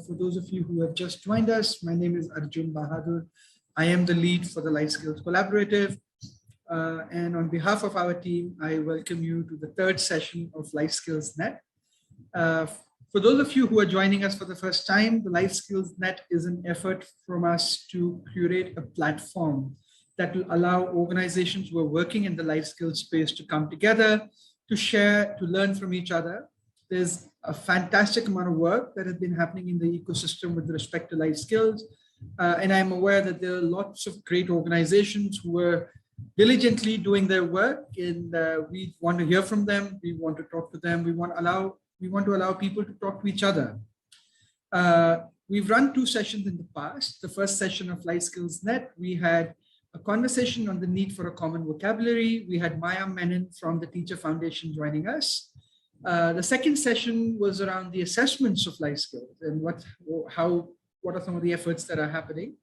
For those of you who have just joined us, my name is Arjun Bahadur. I am the lead for the Life Skills Collaborative. And on behalf of our team, I welcome you to the third session of LifeSkillsNet. For those of you who are joining us for the first time, the LifeSkillsNet is an effort from us to curate a platform that will allow organizations who are working in the life skills space to come together, to share, to learn from each other. There's a fantastic amount of work that has been happening in the ecosystem with respect to life skills. And I'm aware that there are lots of great organizations who are diligently doing their work, and we want to hear from them. We want to talk to them. We want to allow people to talk to each other. We've run 2 sessions in the past. The first session of LifeSkillsNet, we had a conversation on the need for a common vocabulary. We had Maya Menon from the Teacher Foundation joining us. The second session was around the assessments of life skills and what are some of the efforts that are happening.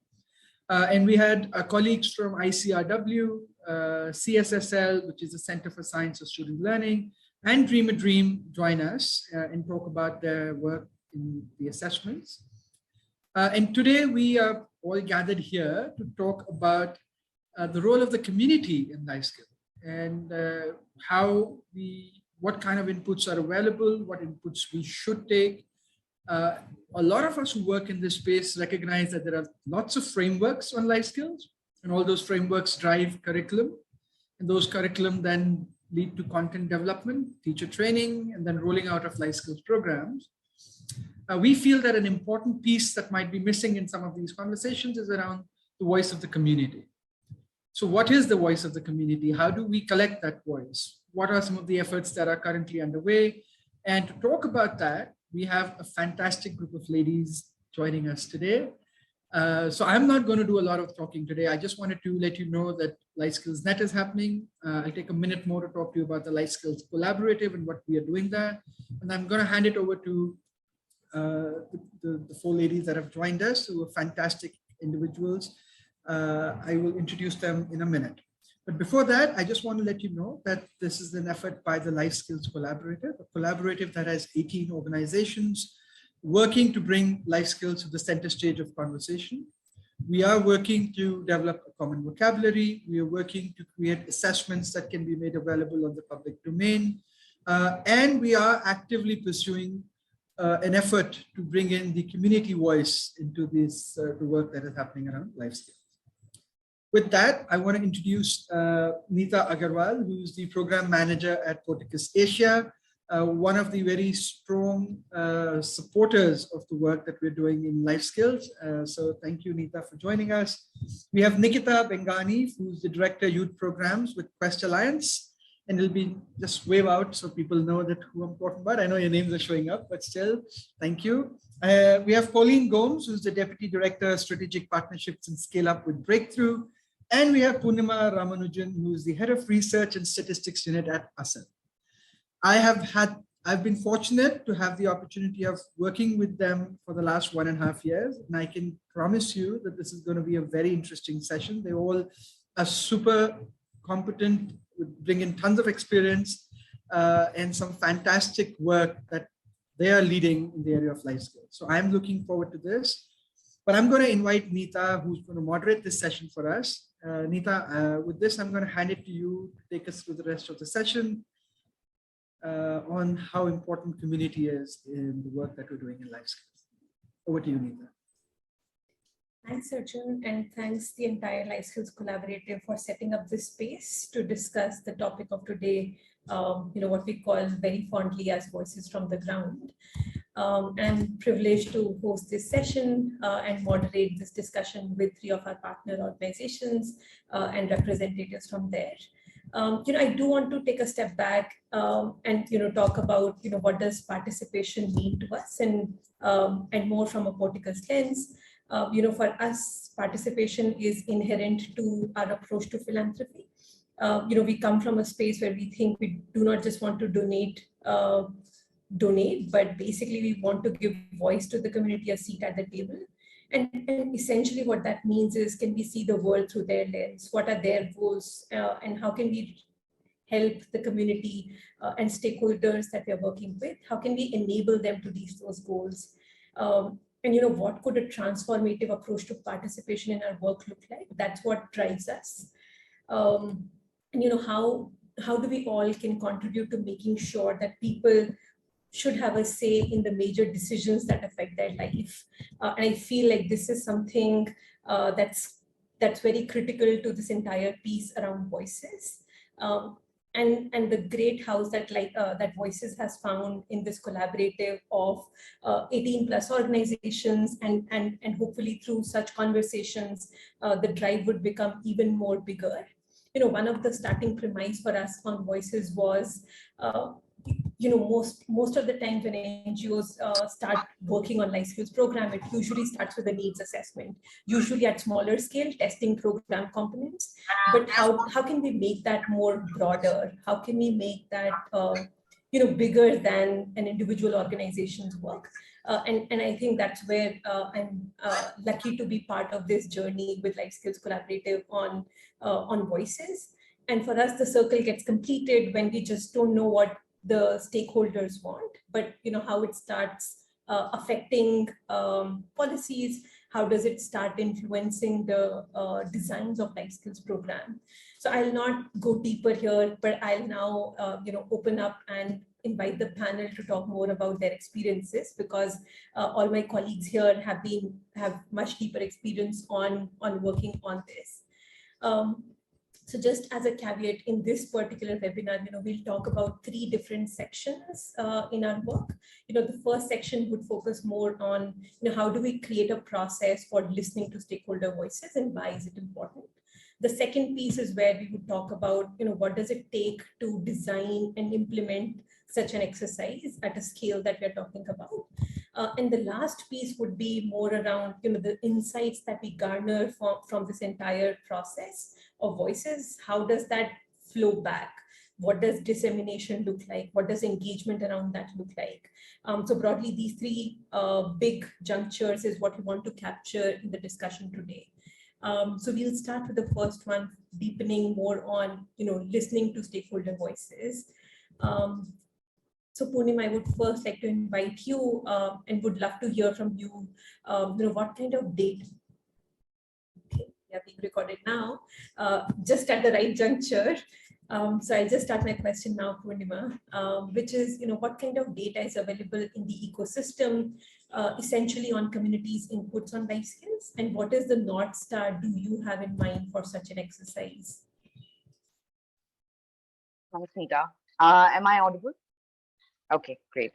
And we had colleagues from ICRW, CSSL, which is the Center for Science of Student Learning, and Dream a Dream join us and talk about their work in the assessments. And today we are all gathered here to talk about the role of the community in life skills and what kind of inputs are available, what inputs we should take. A lot of us who work in this space recognize that there are lots of frameworks on life skills, and all those frameworks drive curriculum, and those curriculum then lead to content development, teacher training, and then rolling out of life skills programs. We feel that an important piece that might be missing in some of these conversations is around the voice of the community. So what is the voice of the community? How do we collect that voice? What are some of the efforts that are currently underway? And to talk about that, we have a fantastic group of ladies joining us today. So I'm not going to do a lot of talking today. I just wanted to let you know that LifeSkillsNet is happening. I'll take a minute more to talk to you about the Life Skills Collaborative and what we are doing there. And I'm going to hand it over to the 4 ladies that have joined us, who are fantastic individuals. I will introduce them in a minute. But before that, I just want to let you know that this is an effort by the Life Skills Collaborative, a collaborative that has 18 organizations working to bring life skills to the center stage of conversation. We are working to develop a common vocabulary. We are working to create assessments that can be made available on the public domain. And we are actively pursuing an effort to bring in the community voice into this the work that is happening around life skills. With that, I want to introduce Neeta Agarwal, who is the program manager at Porticus Asia, one of the very strong supporters of the work that we're doing in life skills. So thank you, Neeta, for joining us. We have Nikita Bengani, who's the director youth programs with Quest Alliance. And it'll be just wave out so people know that who I'm talking about. I know your names are showing up, but still, thank you. We have Pauline Gomes, who's the deputy director, strategic partnerships and scale up with Breakthrough. And we have Purnima Ramanujan, who is the head of research and statistics unit at ASEN. I've been fortunate to have the opportunity of working with them for the last 1.5 years. And I can promise you that this is going to be a very interesting session. They all are super competent, bring in tons of experience and some fantastic work that they are leading in the area of life skills. So I'm looking forward to this. But I'm going to invite Neeta, who's going to moderate this session for us. Neeta, with this, I'm going to hand it to you to take us through the rest of the session on how important community is in the work that we're doing in life skills. Over to you, Neeta. Thanks, Arjun, and thanks the entire Life Skills Collaborative for setting up this space to discuss the topic of today, what we call very fondly as voices from the ground. I'm privileged to host this session and moderate this discussion with 3 of our partner organizations and representatives from there. I do want to take a step back and talk about what does participation mean to us, and more from a Porticus lens. For us, participation is inherent to our approach to philanthropy. We come from a space where we think we do not just want to donate, but basically we want to give voice to the community, a seat at the table. And essentially what that means is, can we see the world through their lens? What are their goals? And how can we help the community and stakeholders that we're working with? How can we enable them to reach those goals? and what could a transformative approach to participation in our work look like? That's what drives us. And how do we all can contribute to making sure that people should have a say in the major decisions that affect their life. And I feel like this is something that's very critical to this entire piece around voices. And the great house that that Voices has found in this collaborative of 18 plus organizations, and hopefully through such conversations, the drive would become even more bigger. One of the starting premise for us on Voices was most of the time when NGOs start working on life skills program, it usually starts with a needs assessment, usually at smaller scale, testing program components. But how can we make that more broader? How can we make that bigger than an individual organization's work? And I think that's where I'm lucky to be part of this journey with Life Skills Collaborative on Voices. And for us, the circle gets completed when we just don't know what the stakeholders want, but how it starts affecting policies. How does it start influencing the designs of life skills program? So I'll not go deeper here, but I'll now open up and invite the panel to talk more about their experiences, because all my colleagues here have much deeper experience on working on this. So just as a caveat, in this particular webinar, we'll talk about 3 different sections in our work. The first section would focus more on, how do we create a process for listening to stakeholder voices and why is it important? The second piece is where we would talk about, what does it take to design and implement such an exercise at a scale that we're talking about. And the last piece would be more around, the insights that we garner from this entire process of Voices. How does that flow back? What does dissemination look like? What does engagement around that look like? So broadly, these 3 big junctures is what we want to capture in the discussion today. So we'll start with the first one, deepening more on, listening to stakeholder voices. So Poonim, I would first like to invite you and would love to hear from you, what kind of data, okay, yeah, being recorded now, just at the right juncture. So I'll just start my question now, Purnima, which is, what kind of data is available in the ecosystem, essentially on communities' inputs on life skills, and what is the North Star do you have in mind for such an exercise? Thanks, Nita. Am I audible? Okay, great.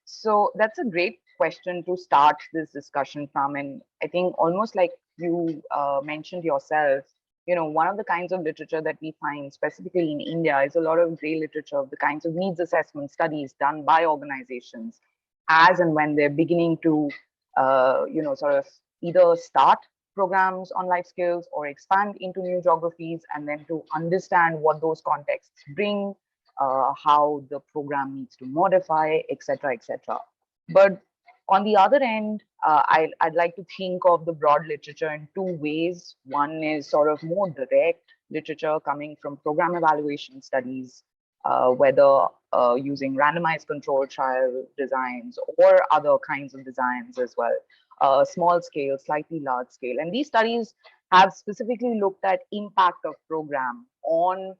So that's a great question to start this discussion from. And I think almost like you mentioned yourself, one of the kinds of literature that we find specifically in India is a lot of gray literature of the kinds of needs assessment studies done by organizations as and when they're beginning to, sort of either start programs on life skills or expand into new geographies, and then to understand what those contexts bring, how the program needs to modify, etc., etc. But on the other end, I'd like to think of the broad literature in 2 ways. One is sort of more direct literature coming from program evaluation studies, whether using randomized control trial designs or other kinds of designs as well, small scale, slightly large scale. And these studies have specifically looked at impact of program on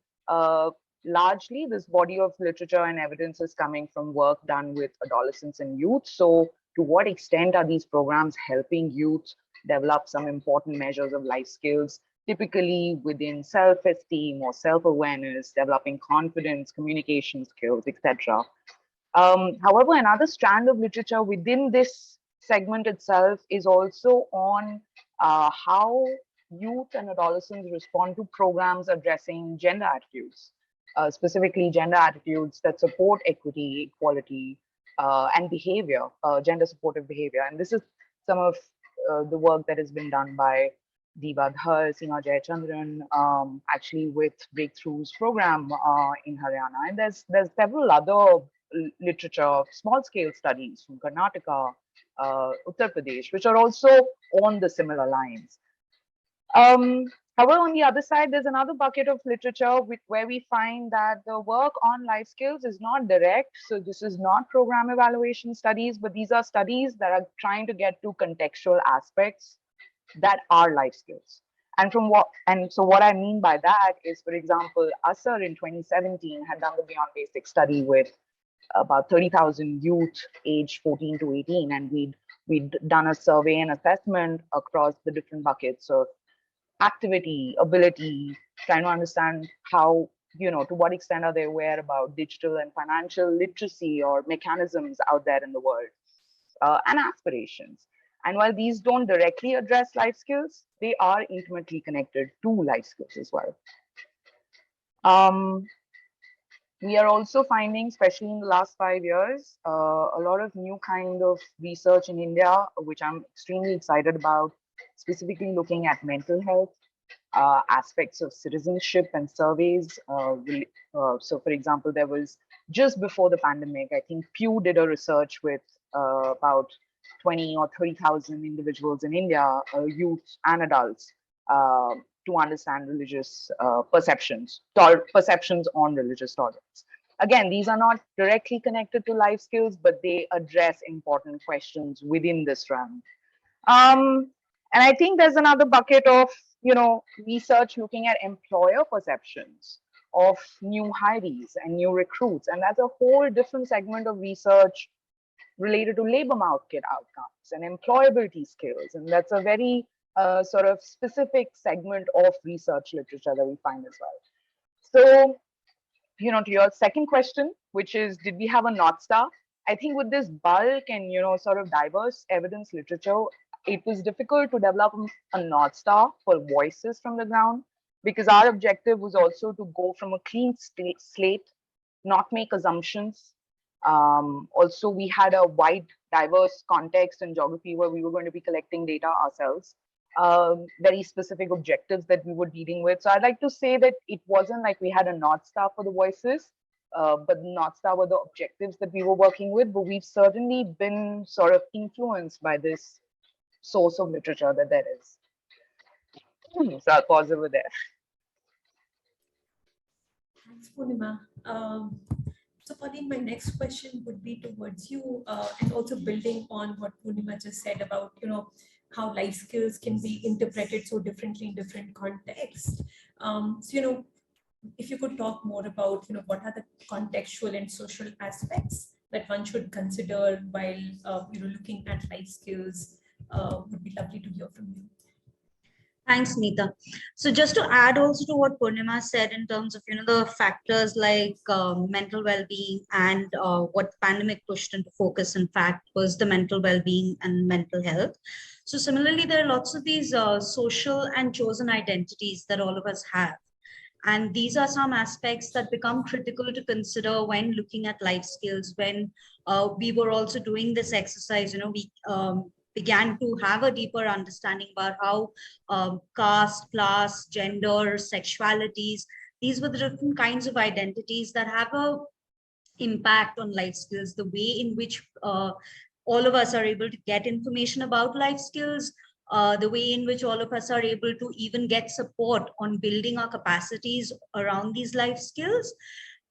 largely this body of literature and evidence is coming from work done with adolescents and youth. So to what extent are these programs helping youth develop some important measures of life skills, typically within self-esteem or self-awareness, developing confidence, communication skills, etc. However, another strand of literature within this segment itself is also on how youth and adolescents respond to programs addressing gender attitudes. Specifically gender attitudes that support equity, equality, and behavior, gender supportive behavior. And this is some of the work that has been done by Diva Dhar, Seema Jayachandran, actually with Breakthroughs program in Haryana. And there's several other literature, small scale studies from Karnataka, Uttar Pradesh, which are also on the similar lines. However, on the other side, there's another bucket of literature where we find that the work on life skills is not direct. So this is not program evaluation studies, but these are studies that are trying to get to contextual aspects that are life skills. And so what I mean by that is, for example, Asar in 2017 had done the Beyond Basics study with about 30,000 youth aged 14 to 18, and we'd done a survey and assessment across the different buckets of activity, ability, trying to understand how, to what extent are they aware about digital and financial literacy or mechanisms out there in the world, and aspirations. And while these don't directly address life skills, they are intimately connected to life skills as well. We are also finding, especially in the last 5 years, a lot of new kind of research in India, which I'm extremely excited about, specifically looking at mental health, aspects of citizenship and surveys. So for example, there was just before the pandemic, I think Pew did a research with about 20 or 30,000 individuals in India, youth and adults, to understand religious perceptions on religious tolerance. Again, these are not directly connected to life skills, but they address important questions within this realm. And I think there's another bucket of, research looking at employer perceptions of new hirees and new recruits. And that's a whole different segment of research related to labor market outcomes and employability skills. And that's a very sort of specific segment of research literature that we find as well. So, to your second question, which is, did we have a North Star? I think with this bulk and, sort of diverse evidence literature, it was difficult to develop a North Star for voices from the ground, because our objective was also to go from a clean slate, not make assumptions. Also, we had a wide, diverse context and geography where we were going to be collecting data ourselves, very specific objectives that we were dealing with. So I'd like to say that it wasn't like we had a North Star for the voices, but the North Star were the objectives that we were working with. But we've certainly been sort of influenced by this source of literature that there is. So I'll pause over there. Thanks, Purnima. So Pauline, my next question would be towards you, and also building on what Purnima just said about, how life skills can be interpreted so differently in different contexts. So, if you could talk more about, what are the contextual and social aspects that one should consider while, looking at life skills, would be lovely to hear from you. Thanks, Neeta. So just to add also to what Purnima said in terms of, the factors like mental well-being and what the pandemic pushed into focus, in fact, was the mental well-being and mental health. So similarly, there are lots of these social and chosen identities that all of us have. And these are some aspects that become critical to consider when looking at life skills. When we were also doing this exercise, we began to have a deeper understanding about how caste, class, gender, sexualities, these were the different kinds of identities that have a impact on life skills, the way in which all of us are able to get information about life skills, the way in which all of us are able to even get support on building our capacities around these life skills,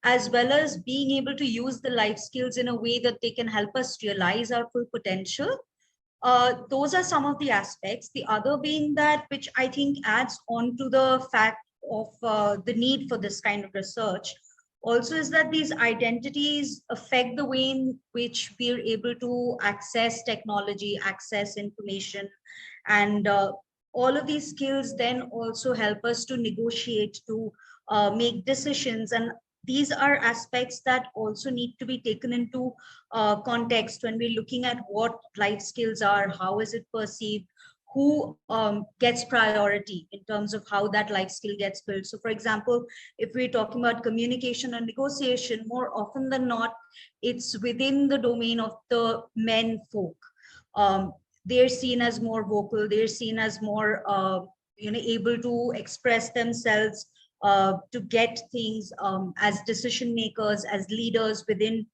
as well as being able to use the life skills in a way that they can help us realize our full potential. Those are some of the aspects. The other being that, which I think adds on to the fact of the need for this kind of research, also is that these identities affect the way in which we are able to access technology, access information, and all of these skills then also help us to negotiate, to make decisions. And these are aspects that also need to be taken into context when we're looking at what life skills are, how is it perceived, who gets priority in terms of how that life skill gets built. So for example, if we're talking about communication and negotiation, more often than not, it's within the domain of the men folk. They're seen as more vocal, they're seen as more able to express themselves, to get things as decision makers, as leaders within,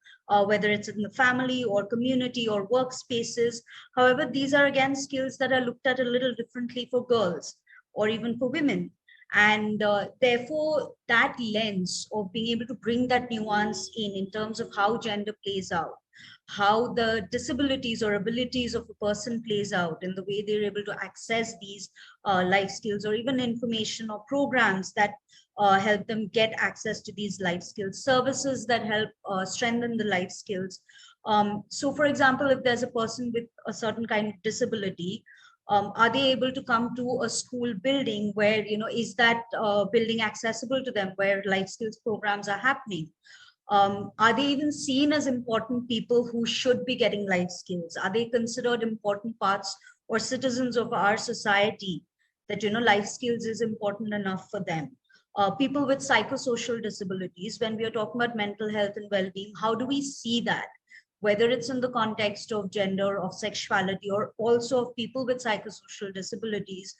whether it's in the family or community or workspaces. However, these are again skills that are looked at a little differently for girls or even for women. And therefore, that lens of being able to bring that nuance in terms of how gender plays out, how the disabilities or abilities of a person plays out in the way they're able to access these life skills, or even information or programs that help them get access to these life skills, services that help strengthen the life skills. So for example, if there's a person with a certain kind of disability, are they able to come to a school building where, is that building accessible to them, where life skills programs are happening? Are they even seen as important people who should be getting life skills? Are they considered important parts or citizens of our society that, life skills is important enough for them? People with psychosocial disabilities, when we are talking about mental health and well-being, how do we see that? Whether it's in the context of gender, of sexuality, or also of people with psychosocial disabilities,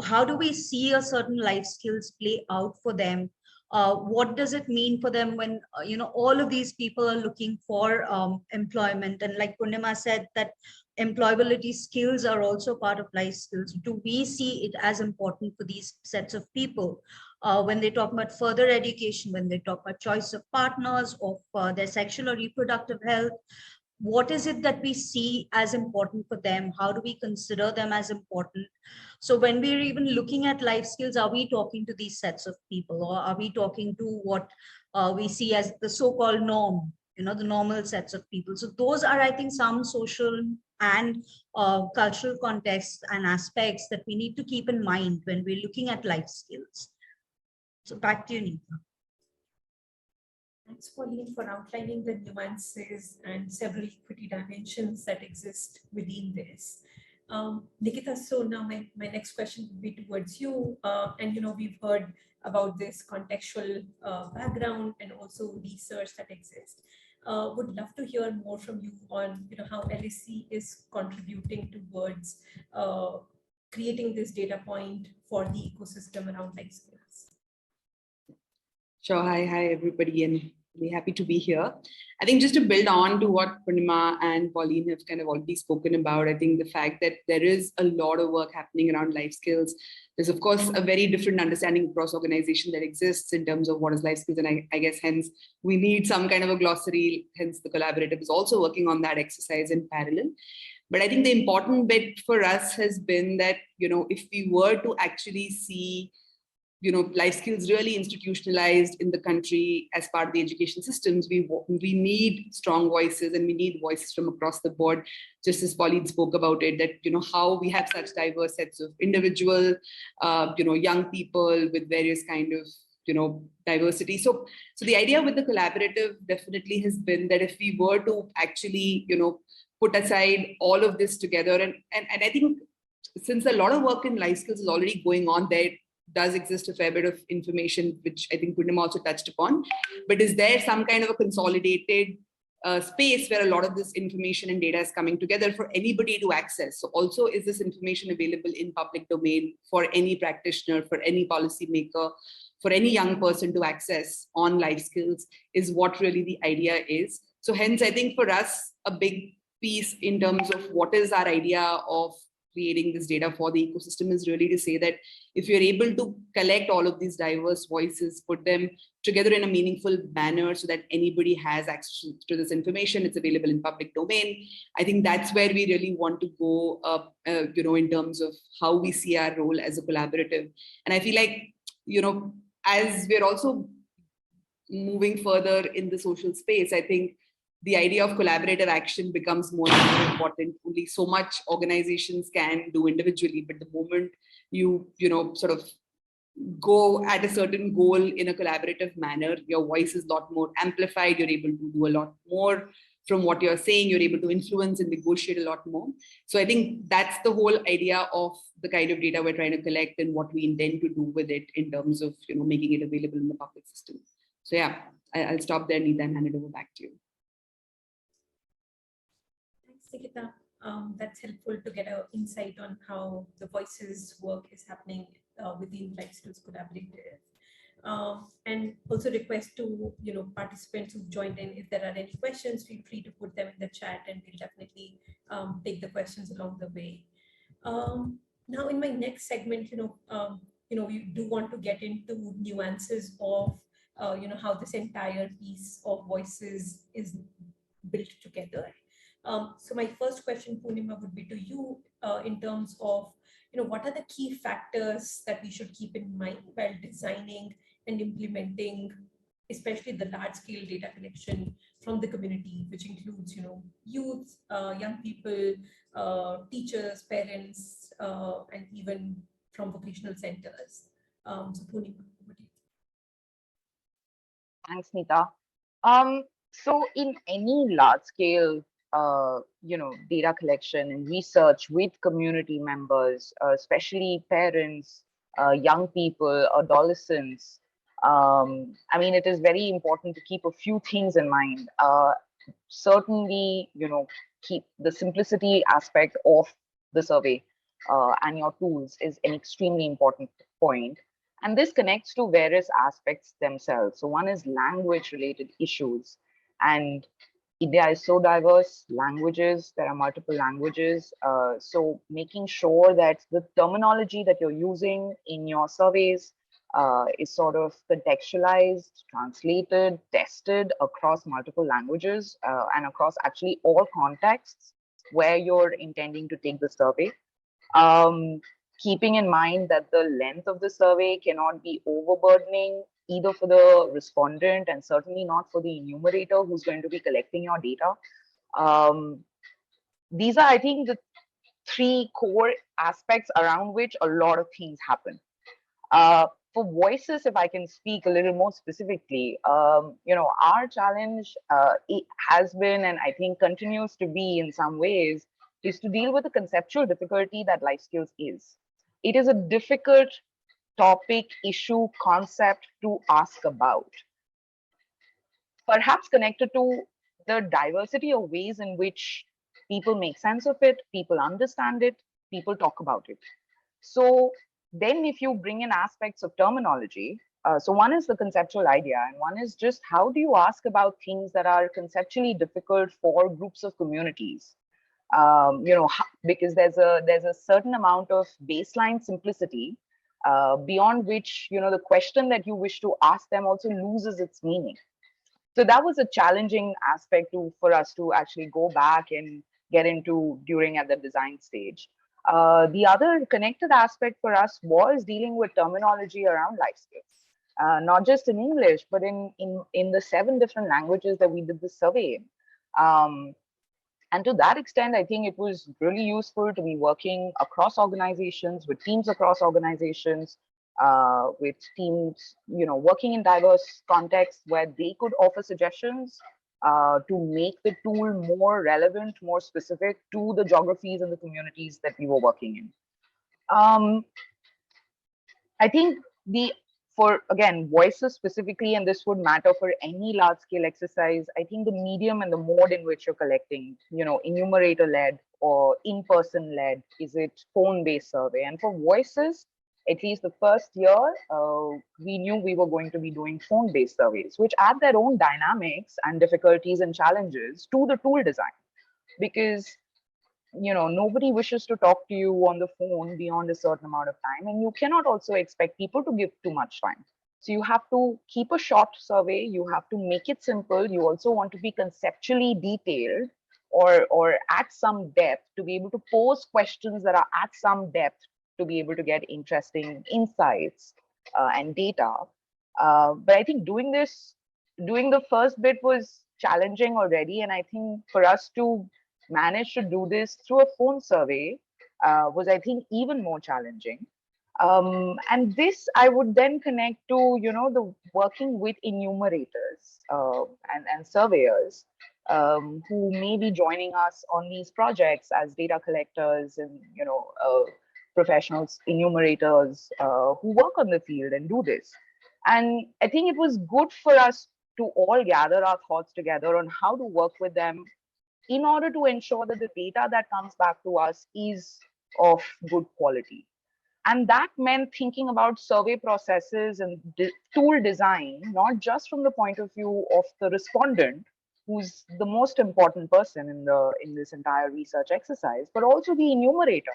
how do we see a certain life skills play out for them? What does it mean for them when all of these people are looking for employment? And like Purnima said, that employability skills are also part of life skills. Do we see it as important for these sets of people when they talk about further education, when they talk about choice of partners, of their sexual or reproductive health? What is it that we see as important for them? How do we consider them as important? So when we're even looking at life skills, are we talking to these sets of people, or are we talking to what we see as the so-called norm, the normal sets of people? So those are, I think, some social and cultural contexts and aspects that we need to keep in mind when we're looking at life skills. So back to you, Neeta. Thanks, Pauline, for outlining the nuances and several equity dimensions that exist within this. Nikita, so now my next question would be towards you. And we've heard about this contextual background and also research that exists. Would love to hear more from you on how LSC is contributing towards creating this data point for the ecosystem around life skills. Sure. Hi, everybody, and really happy to be here. I think just to build on to what Purnima and Pauline have kind of already spoken about, I think the fact that there is a lot of work happening around life skills. There's, of course, a very different understanding across organization that exists in terms of what is life skills. And I guess, hence, we need some kind of a glossary. Hence, the Collaborative is also working on that exercise in parallel. But I think the important bit for us has been that, if we were to actually see life skills really institutionalized in the country as part of the education systems, we need strong voices, and we need voices from across the board, just as Pauline spoke about it, that, how we have such diverse sets of individual, young people with various kind of, diversity. So the idea with the Collaborative definitely has been that if we were to actually, put aside all of this together, and I think since a lot of work in life skills is already going on, there does exist a fair bit of information, which I think Purnima also touched upon. But is there some kind of a consolidated space where a lot of this information and data is coming together for anybody to access? So also, is this information available in public domain for any practitioner, for any policymaker, for any young person to access on life skills, is what really the idea is. So hence, I think for us, a big piece in terms of what is our idea of creating this data for the ecosystem is really to say that if you're able to collect all of these diverse voices, put them together in a meaningful manner so that anybody has access to this information, it's available in public domain. I think that's where we really want to go, in terms of how we see our role as a collaborative. And I feel like, as we're also moving further in the social space, I think the idea of collaborative action becomes more and more important. Only so much organizations can do individually, but the moment you sort of go at a certain goal in a collaborative manner, your voice is a lot more amplified. You're able to do a lot more from what you're saying. You're able to influence and negotiate a lot more. So I think that's the whole idea of the kind of data we're trying to collect and what we intend to do with it in terms of making it available in the public system. So yeah, I'll stop there, Neeta, and hand it over back to you. Nikita, that's helpful to get an insight on how the voices work is happening within LifeSkills Collaborative. And also request to participants who've joined in, if there are any questions, feel free to put them in the chat, and we'll definitely take the questions along the way. Now in my next segment, we do want to get into nuances of, how this entire piece of voices is built together. So my first question, Purnima, would be to you in terms of, what are the key factors that we should keep in mind while designing and implementing, especially the large-scale data collection from the community, which includes, youth, young people, teachers, parents, and even from vocational centers. So Purnima, over to you. Thanks, Nita. So in any large scale, data collection and research with community members, especially parents, young people, adolescents, I mean, it is very important to keep a few things in mind. Certainly, keep the simplicity aspect of the survey and your tools is an extremely important point. And this connects to various aspects themselves. So one is language related issues. And India is so diverse, languages, there are multiple languages. So making sure that the terminology that you're using in your surveys is sort of contextualized, translated, tested across multiple languages and across actually all contexts where you're intending to take the survey. Keeping in mind that the length of the survey cannot be overburdening either for the respondent and certainly not for the enumerator who's going to be collecting your data. These are, I think, the three core aspects around which a lot of things happen. For voices, if I can speak a little more specifically, our challenge it has been, and I think continues to be in some ways, is to deal with the conceptual difficulty that life skills is. It is a difficult topic, issue, concept to ask about. Perhaps connected to the diversity of ways in which people make sense of it, people understand it, people talk about it. So then if you bring in aspects of terminology, so one is the conceptual idea, and one is just how do you ask about things that are conceptually difficult for groups of communities? Because there's a certain amount of baseline simplicity beyond which, the question that you wish to ask them also loses its meaning. So that was a challenging aspect for us to actually go back and get into during at the design stage. The other connected aspect for us was dealing with terminology around life skills, not just in English, but in the 7 different languages that we did the survey in. And to that extent, I think it was really useful to be working across organizations, with teams across organizations, with teams, working in diverse contexts where they could offer suggestions to make the tool more relevant, more specific to the geographies and the communities that we were working in. I think again, voices specifically, and this would matter for any large scale exercise, I think the medium and the mode in which you're collecting, enumerator led or in-person led, is it phone-based survey? And for voices, at least the first year, we knew we were going to be doing phone-based surveys, which add their own dynamics and difficulties and challenges to the tool design. Because nobody wishes to talk to you on the phone beyond a certain amount of time, and you cannot also expect people to give too much time. So you have to keep a short survey, you have to make it simple, you also want to be conceptually detailed or at some depth to be able to pose questions that are at some depth to be able to get interesting insights and data. But I think doing the first bit was challenging already, and I think for us to manage to do this through a phone survey was, I think, even more challenging. And this I would then connect to, the working with enumerators and surveyors who may be joining us on these projects as data collectors and, professionals, enumerators who work on the field and do this. And I think it was good for us to all gather our thoughts together on how to work with them in order to ensure that the data that comes back to us is of good quality. And that meant thinking about survey processes and tool design, not just from the point of view of the respondent, who's the most important person in this entire research exercise, but also the enumerator,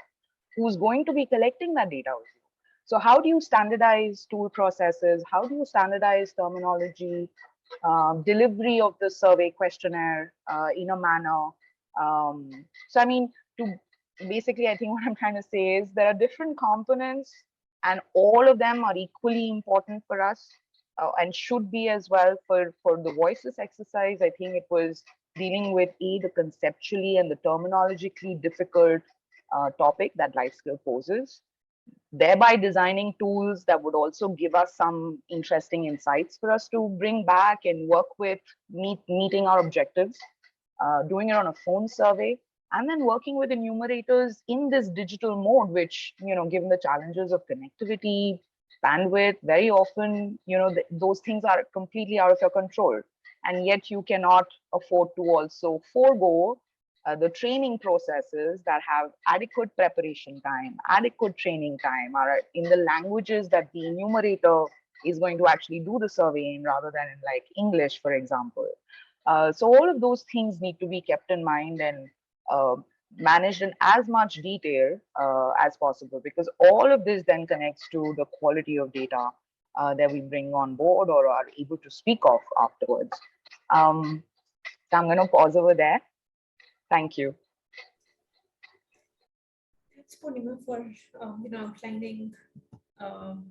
who's going to be collecting that data with you. So how do you standardize tool processes? How do you standardize terminology, delivery of the survey questionnaire in a manner? So I mean, to basically, I think what I'm trying to say is there are different components and all of them are equally important for us and should be as well for the voices exercise. I think it was dealing with the conceptually and the terminologically difficult topic that life skill poses, thereby designing tools that would also give us some interesting insights for us to bring back and work with, meeting our objectives, doing it on a phone survey, and then working with enumerators in this digital mode, which, given the challenges of connectivity, bandwidth, very often, those things are completely out of your control. And yet you cannot afford to also forego the training processes that have adequate preparation time, adequate training time, are in the languages that the enumerator is going to actually do the survey in, rather than in like English, for example. So all of those things need to be kept in mind and managed in as much detail as possible, because all of this then connects to the quality of data that we bring on board or are able to speak of afterwards. So I'm going to pause over there. Thank you. Thanks, Purnima, for outlining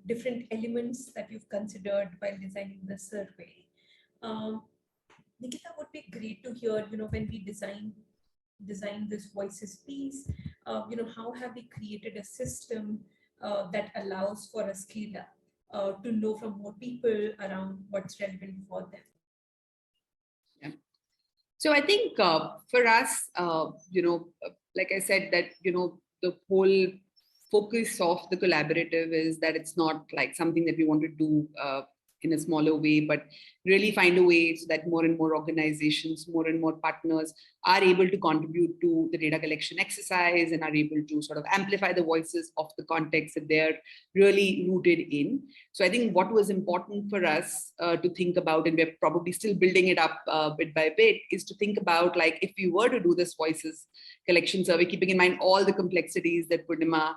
different elements that you've considered while designing the survey. Nikita, would be great to hear, when we design this voices piece, how have we created a system that allows for a scale up to know from more people around what's relevant for them? Yeah. So I think for us, like I said, that, the whole focus of the collaborative is that it's not like something that we want to do in a smaller way, but really find a way so that more and more organizations, more and more partners are able to contribute to the data collection exercise and are able to sort of amplify the voices of the context that they're really rooted in. So I think what was important for us to think about, and we're probably still building it up bit by bit, is to think about, like, if we were to do this voices collection survey, keeping in mind all the complexities that Purnima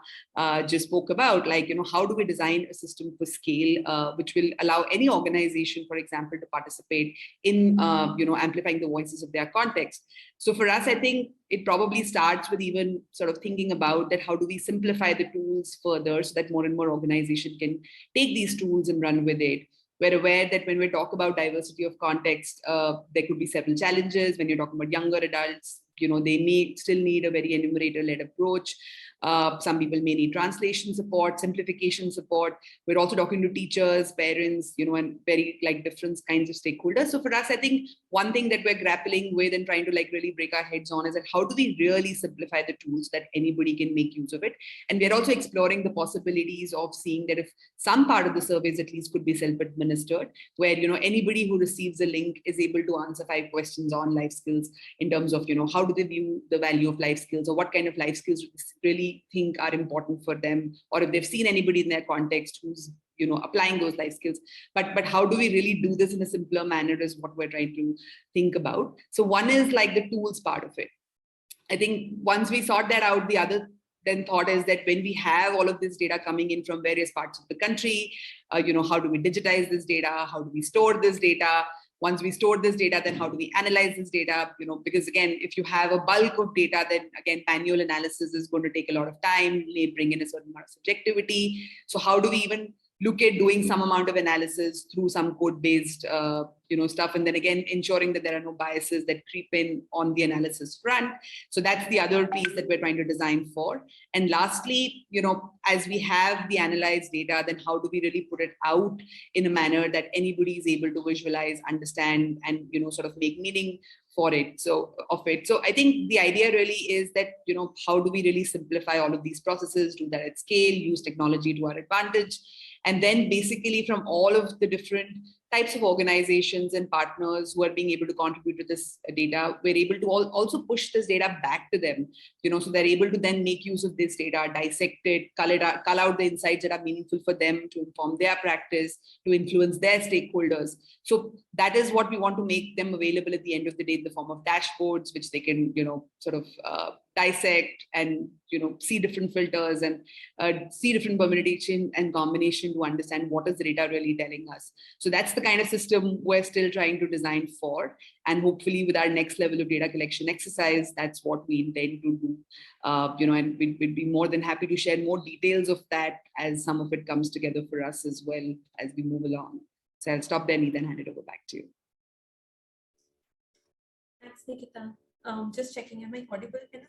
just spoke about, like, how do we design a system for scale, which will allow any organization, for example, to participate in, amplifying the voices of their context. So for us, I think it probably starts with even sort of thinking about that, how do we simplify the tools further so that more and more organizations can take these tools and run with it. We're aware that when we talk about diversity of context, there could be several challenges. When you're talking about younger adults, they still need a very enumerator-led approach. Some people may need translation support, simplification support. We're also talking to teachers, parents, and very different kinds of stakeholders. So for us, I think one thing that we're grappling with and trying to really break our heads on is that how do we really simplify the tools that anybody can make use of it? And we're also exploring the possibilities of seeing that if some part of the surveys at least could be self-administered, where anybody who receives a link is able to answer 5 questions on life skills in terms of how do they view the value of life skills, or what kind of life skills really think are important for them, or if they've seen anybody in their context who's applying those life skills. But how do we really do this in a simpler manner is what we're trying to think about. So one is the tools part of it. I think once we sort that out, the other then thought is that when we have all of this data coming in from various parts of the country, how do we digitize this data? How do we store this data? Once we store this data, then how do we analyze this data? Because again, if you have a bulk of data, then again, manual analysis is going to take a lot of time, may bring in a certain amount of subjectivity. So how do we even look at doing some amount of analysis through some code-based stuff, and then again ensuring that there are no biases that creep in on the analysis front. So that's the other piece that we're trying to design for. And lastly, as we have the analyzed data, then how do we really put it out in a manner that anybody is able to visualize, understand, and sort of make meaning for it. So I think the idea really is that how do we really simplify all of these processes, do that at scale, use technology to our advantage. And then basically from all of the different types of organizations and partners who are being able to contribute to this data, we're able to also push this data back to them, so they're able to then make use of this data, dissect it, cull out the insights that are meaningful for them to inform their practice, to influence their stakeholders. So that is what we want to make them available at the end of the day in the form of dashboards, which they can, dissect and see different filters and see different permutation and combination to understand what is the data really telling us. So that's the kind of system we're still trying to design for, and hopefully with our next level of data collection exercise, that's what we intend to do. And we'd be more than happy to share more details of that as some of it comes together for us as well as we move along. So I'll stop there, Neeta, and hand it over back to you. Thanks, Nikita. Just checking, am I audible enough?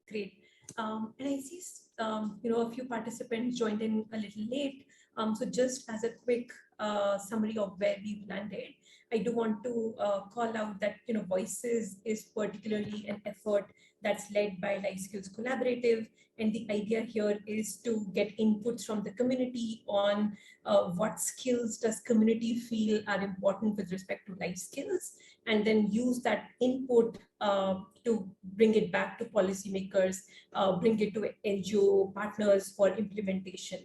Great. And I see, a few participants joined in a little late. So just as a quick summary of where we've landed, I do want to call out that, Voices is particularly an effort that's led by LifeSkills Collaborative. And the idea here is to get inputs from the community on what skills does community feel are important with respect to life skills, and then use that input to bring it back to policymakers, bring it to NGO partners for implementation.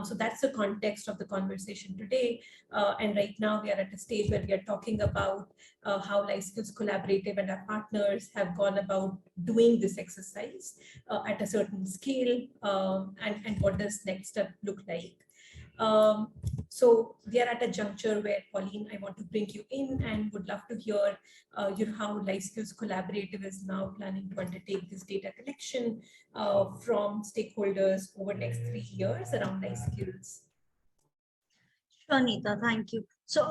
So that's the context of the conversation today. And right now we are at a stage where we are talking about how LifeSkills Collaborative and our partners have gone about doing this exercise at a certain scale, and what does next step look like. So we are at a juncture where, Pauline, I want to bring you in and would love to hear how LifeSkills Collaborative is now planning to undertake this data collection from stakeholders over the next 3 years around life skills. Sure, Neeta, thank you. So,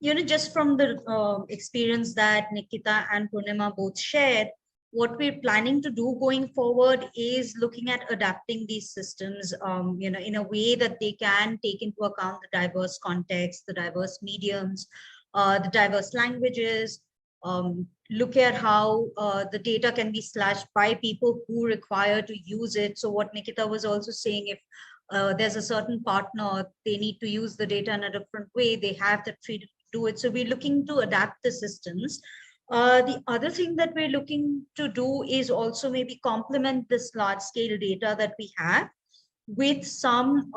just from the experience that Nikita and Purnima both shared, what we're planning to do going forward is looking at adapting these systems, in a way that they can take into account the diverse contexts, the diverse mediums, the diverse languages, look at how the data can be slashed by people who require to use it. So what Nikita was also saying, if there's a certain partner, they need to use the data in a different way, they have the freedom to do it. So we're looking to adapt the systems. The other thing that we're looking to do is also maybe complement this large scale data that we have with some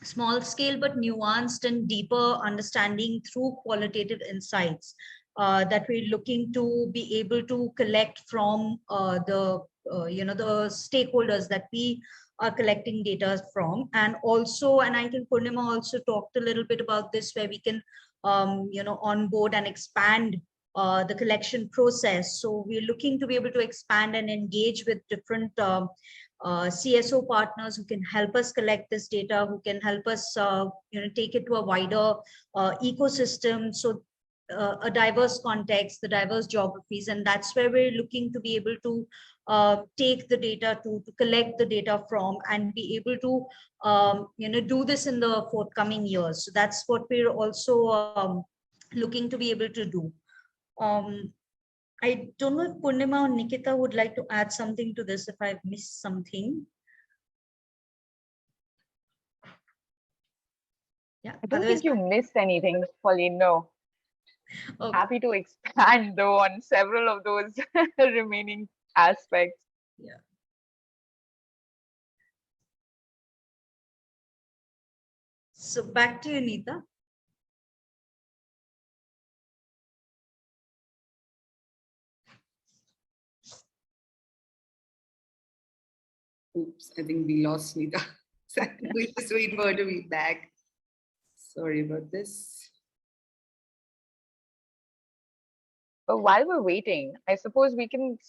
small scale but nuanced and deeper understanding through qualitative insights that we're looking to be able to collect from the stakeholders that we are collecting data from. And also, and I think Purnima also talked a little bit about this, where we can onboard and expand the collection process. So we're looking to be able to expand and engage with different CSO partners who can help us collect this data, who can help us take it to a wider ecosystem. So a diverse context, the diverse geographies, and that's where we're looking to be able to take the data to collect the data from, and be able to do this in the forthcoming years. So that's what we're also looking to be able to do. I don't know if Purnima or Nikita would like to add something to this if I've missed something. Yeah, I don't think you missed anything, Pauline. No. Okay. Happy to expand though on several of those remaining aspects. Yeah. So back to you, Neeta. Oops, I think we lost Neeta. We'll just wait for her to be back. Sorry about this. But while we're waiting, I suppose we can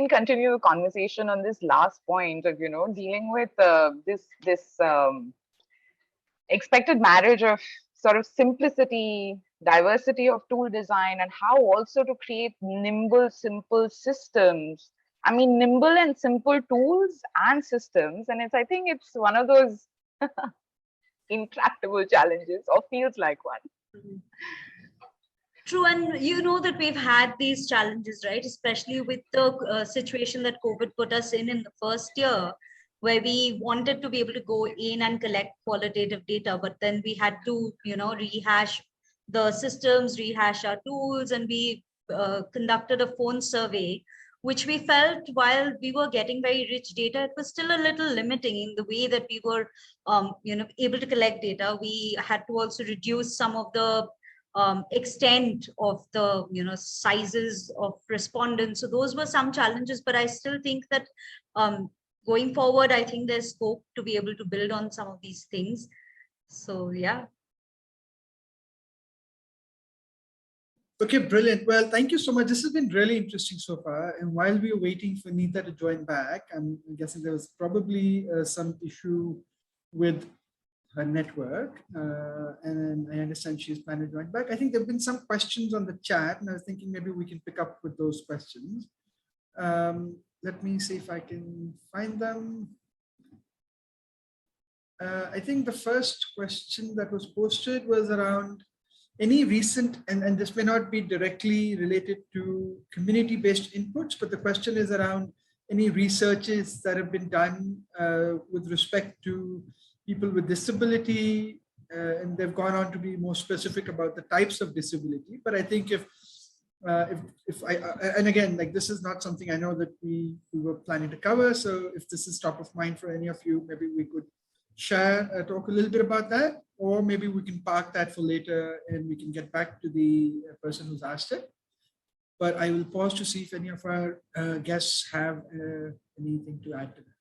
continue the conversation on this last point of dealing with this expected marriage of sort of simplicity, diversity of tool design, and how also to create nimble, simple systems. I mean, nimble and simple tools and systems, and I think it's one of those intractable challenges, or feels like one. Mm-hmm. True, and you know that we've had these challenges, right? Especially with the situation that COVID put us in the first year, where we wanted to be able to go in and collect qualitative data, but then we had to, rehash the systems, rehash our tools, and we conducted a phone survey, which we felt while we were getting very rich data, it was still a little limiting in the way that we were, able to collect data. We had to also reduce some of the extent of the sizes of respondents. So those were some challenges, but I still think that going forward, I think there's scope to be able to build on some of these things. So yeah. Okay, brilliant. Well, thank you so much. This has been really interesting so far. And while we were waiting for Neeta to join back, I'm guessing there was probably some issue with her network. And I understand she's planning to join back. I think there have been some questions on the chat, and I was thinking maybe we can pick up with those questions. Let me see if I can find them. I think the first question that was posted was around any recent, and this may not be directly related to community-based inputs, but the question is around any researches that have been done with respect to people with disability, and they've gone on to be more specific about the types of disability. But I think if I, and again, like this is not something I know that we were planning to cover. So if this is top of mind for any of you, maybe we could share, talk a little bit about that, or maybe we can park that for later and we can get back to the person who's asked it. But I will pause to see if any of our guests have anything to add to that.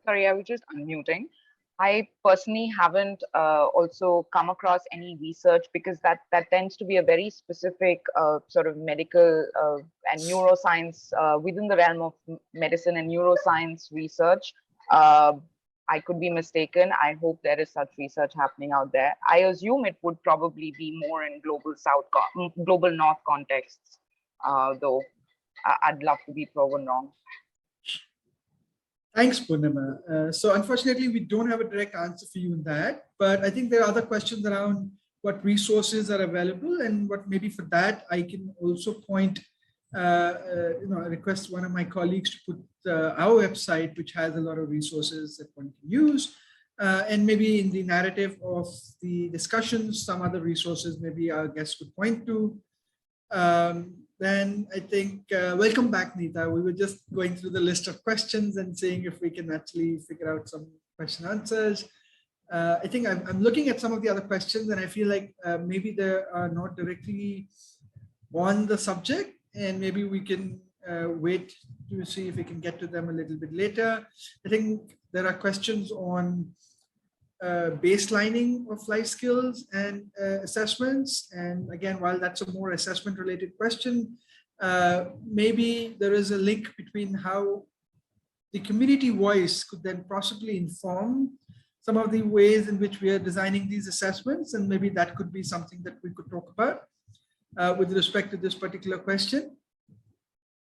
Sorry, I was just unmuting. I personally haven't also come across any research, because that tends to be a very specific sort of medical and neuroscience within the realm of medicine and neuroscience research. I could be mistaken. I hope there is such research happening out there. I assume it would probably be more in global north contexts, though I'd love to be proven wrong. Thanks, Purnima. So unfortunately, we don't have a direct answer for you in that, but I think there are other questions around what resources are available, and what maybe for that, I can also point, I request one of my colleagues to put our website, which has a lot of resources that one can use. And maybe in the narrative of the discussions, some other resources maybe our guests could point to. Then I think, welcome back, Neeta. We were just going through the list of questions and seeing if we can actually figure out some question answers. I think I'm looking at some of the other questions, and I feel like maybe they are not directly on the subject, and maybe we can wait to see if we can get to them a little bit later. I think there are questions on baselining of life skills and assessments. And again, while that's a more assessment related question, maybe there is a link between how the community voice could then possibly inform some of the ways in which we are designing these assessments. And maybe that could be something that we could talk about with respect to this particular question.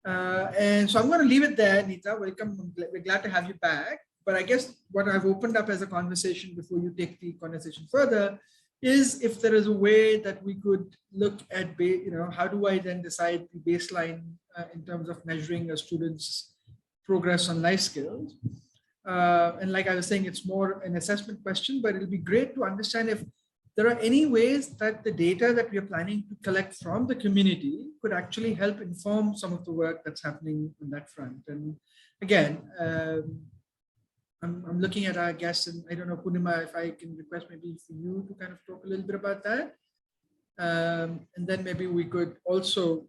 And so I'm going to leave it there, Neeta. Welcome. We're glad to have you back. But I guess what I've opened up as a conversation before you take the conversation further is if there is a way that we could look at, how do I then decide the baseline in terms of measuring a student's progress on life skills? And like I was saying, it's more an assessment question, but it'll be great to understand if there are any ways that the data that we are planning to collect from the community could actually help inform some of the work that's happening on that front. And again, I'm looking at our guests, and I don't know, Purnima, if I can request maybe for you to kind of talk a little bit about that. And then maybe we could also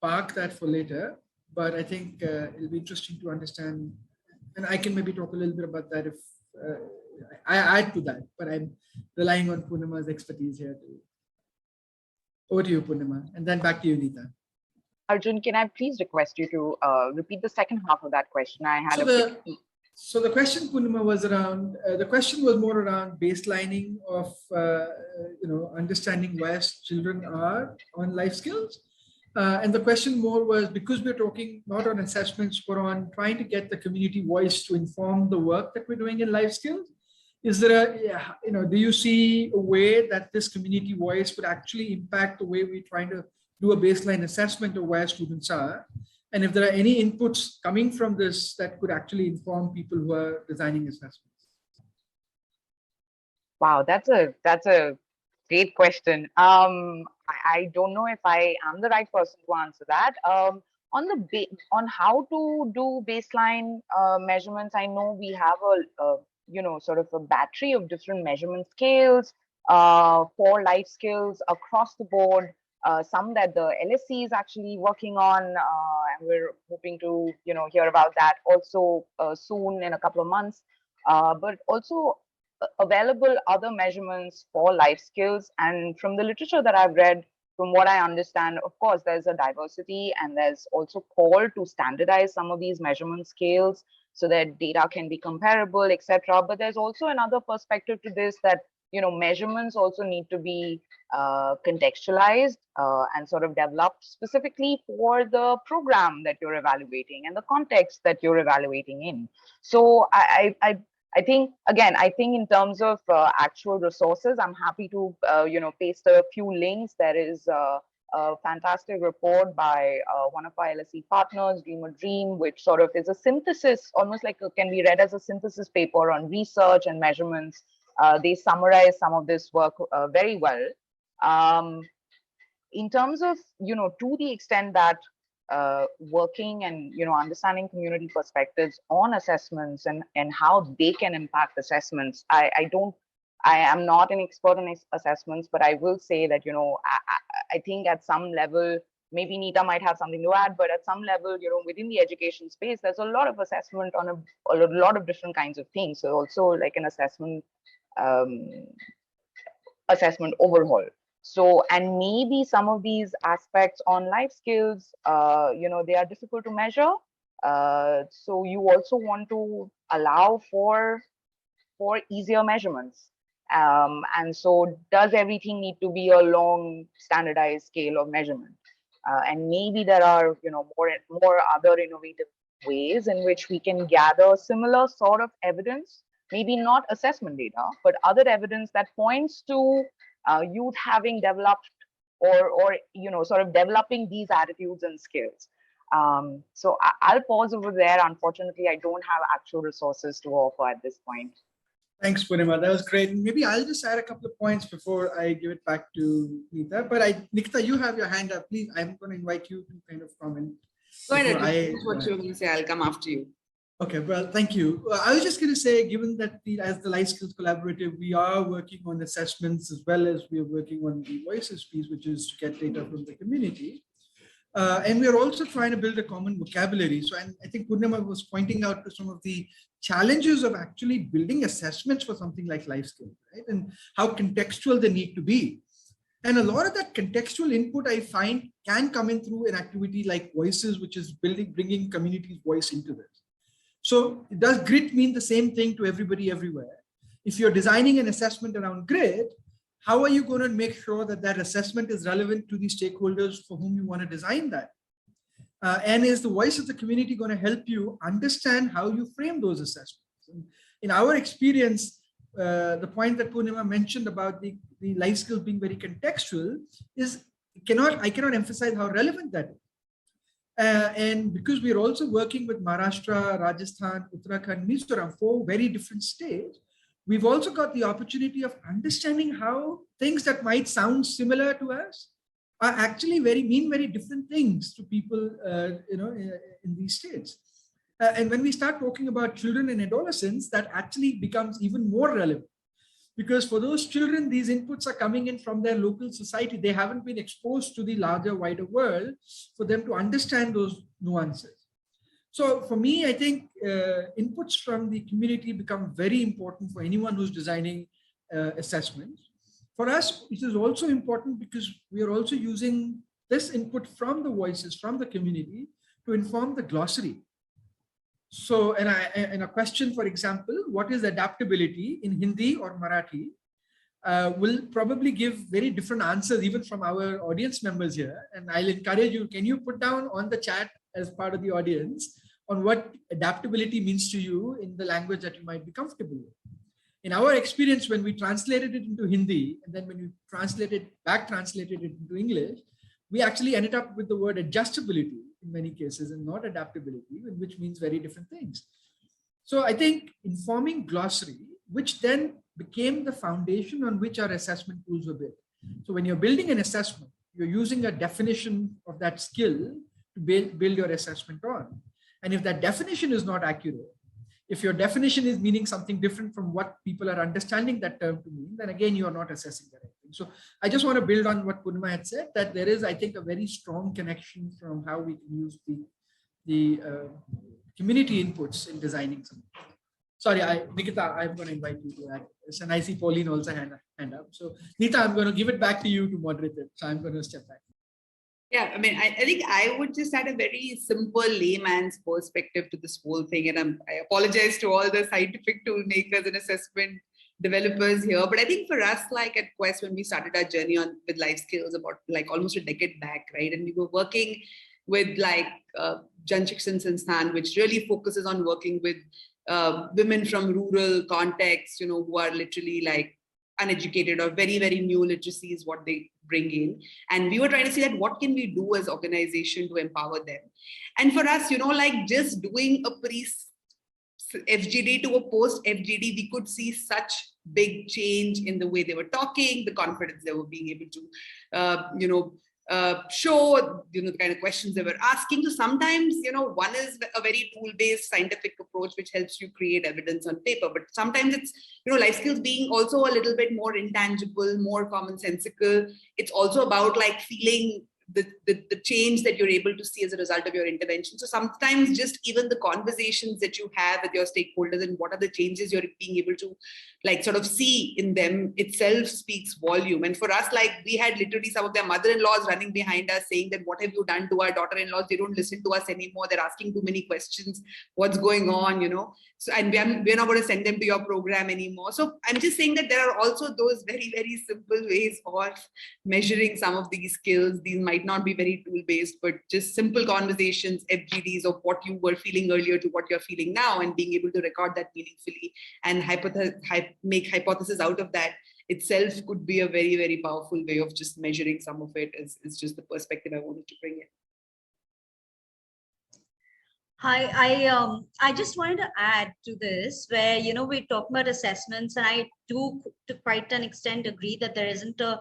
park that for later. But I think it'll be interesting to understand, and I can maybe talk a little bit about that if I add to that, but I'm relying on Purnima's expertise here too. Over to you, Purnima, and then back to you, Neeta. Arjun, can I please request you to repeat the second half of that question? I had so the question, Purnima, was around, the question was more around baselining of, understanding where children are on life skills. And the question more was, because we're talking not on assessments, but on trying to get the community voice to inform the work that we're doing in life skills. Is there do you see a way that this community voice could actually impact the way we're trying to do a baseline assessment of where students are? And if there are any inputs coming from this that could actually inform people who are designing assessments? Wow, that's a great question. I don't know if I am the right person to answer that. On how to do baseline measurements, I know we have sort of a battery of different measurement scales for life skills across the board. Some that the LSC is actually working on, and we're hoping to, hear about that also soon in a couple of months. But also available other measurements for life skills. And from the literature that I've read, from what I understand, of course, there's a diversity, and there's also call to standardize some of these measurement scales so that data can be comparable, etc. But there's also another perspective to this, that measurements also need to be contextualized and sort of developed specifically for the program that you're evaluating and the context that you're evaluating in. So I think, again, in terms of actual resources, I'm happy to, paste a few links. There is a fantastic report by one of our LSE partners, Dream a Dream, which sort of is a synthesis, almost like can be read as a synthesis paper on research and measurements. They summarize some of this work very well. In terms of, to the extent that working and understanding community perspectives on assessments and how they can impact assessments, I am not an expert in assessments, but I will say that I think at some level, maybe Neeta might have something to add, but at some level, within the education space, there's a lot of assessment on a lot of different kinds of things. So also like an assessment overhaul. So, and maybe some of these aspects on life skills, they are difficult to measure. So you also want to allow for easier measurements. And so does everything need to be a long standardized scale of measurement? And maybe there are, more other innovative ways in which we can gather similar sort of evidence, maybe not assessment data, but other evidence that points to youth having developed or sort of developing these attitudes and skills. So I'll pause over there. Unfortunately, I don't have actual resources to offer at this point. Thanks, Purnima. That was great. Maybe I'll just add a couple of points before I give it back to Neeta. But Nikita, you have your hand up. Please, I'm going to invite you to kind of comment. Go ahead. What you're going to say, I'll come after you. Okay, well, thank you. I was just going to say, given that as the Life Skills Collaborative, we are working on assessments as well as we are working on the voices piece, which is to get data from the community. And we are also trying to build a common vocabulary. So I think Purnima was pointing out to some of the challenges of actually building assessments for something like life skills, right? And how contextual they need to be. And a lot of that contextual input I find can come in through an activity like voices, which is bringing community's voice into this. So does grit mean the same thing to everybody everywhere? If you're designing an assessment around grit, how are you going to make sure that that assessment is relevant to the stakeholders for whom you want to design that? And is the voice of the community going to help you understand how you frame those assessments? And in our experience, the point that Purnima mentioned about the life skills being very contextual is, I cannot emphasize how relevant that is. And because we are also working with Maharashtra, Rajasthan, Uttarakhand, Mizoram, 4 very different states, we've also got the opportunity of understanding how things that might sound similar to us are actually mean very different things to people, in these states. And when we start talking about children and adolescents, that actually becomes even more relevant. Because for those children, these inputs are coming in from their local society. They haven't been exposed to the larger, wider world for them to understand those nuances. So for me, I think inputs from the community become very important for anyone who's designing assessments. For us, it is also important because we are also using this input from the voices, from the community, to inform the glossary. So, and a question, for example, what is adaptability in Hindi or Marathi, will probably give very different answers even from our audience members here. And I'll encourage you, can you put down on the chat as part of the audience on what adaptability means to you in the language that you might be comfortable with? In our experience, when we translated it into Hindi, and then when you translated it into English, we actually ended up with the word adjustability in many cases and not adaptability, which means very different things. So I think informing glossary, which then became the foundation on which our assessment tools were built. So when you're building an assessment, you're using a definition of that skill to build your assessment on. And if that definition is not accurate, If your definition is meaning something different from what people are understanding that term to mean, then again, you are not assessing the right thing. So I just want to build on what Purnima had said, that there is, I think, a very strong connection from how we can use the community inputs in designing something. Sorry, Nikita, I'm going to invite you to act. And I see Pauline also hand up. So Nita, I'm going to give it back to you to moderate it. So I'm going to step back. Yeah, I mean, I think I would just add a very simple layman's perspective to this whole thing. And I apologize to all the scientific tool makers and assessment developers here. But I think for us, like at Quest, when we started our journey with life skills about like almost a decade back, right? And we were working with like Jan Shikshan Sansthan, which really focuses on working with women from rural contexts, you know, who are literally like uneducated or very, very new literacy is what they bring in. And we were trying to see that what can we do as organization to empower them. And for us, you know, like just doing a pre-FGD to a post-FGD, we could see such big change in the way they were talking, the confidence they were being able to, show, you know, the kind of questions they were asking. So sometimes, you know, one is a very tool-based scientific approach, which helps you create evidence on paper. But sometimes it's, you know, life skills being also a little bit more intangible, more commonsensical. It's also about like feeling the change that you're able to see as a result of your intervention. So sometimes just even the conversations that you have with your stakeholders and what are the changes you're being able to like sort of see in them itself speaks volume. And for us, like we had literally some of their mother-in-laws running behind us saying that what have you done to our daughter-in-laws? They don't listen to us anymore. They're asking too many questions. What's going on, you know? So, and we're not going to send them to your program anymore. So I'm just saying that there are also those very, very simple ways of measuring some of these skills. These might not be very tool-based, but just simple conversations, FGDs of what you were feeling earlier to what you're feeling now, and being able to record that meaningfully and make hypothesis out of that itself could be a very, very powerful way of just measuring some of it. Is just the perspective I wanted to bring in. Hi, I just wanted to add to this where, you know, we talk about assessments, and I do to quite an extent agree that there isn't a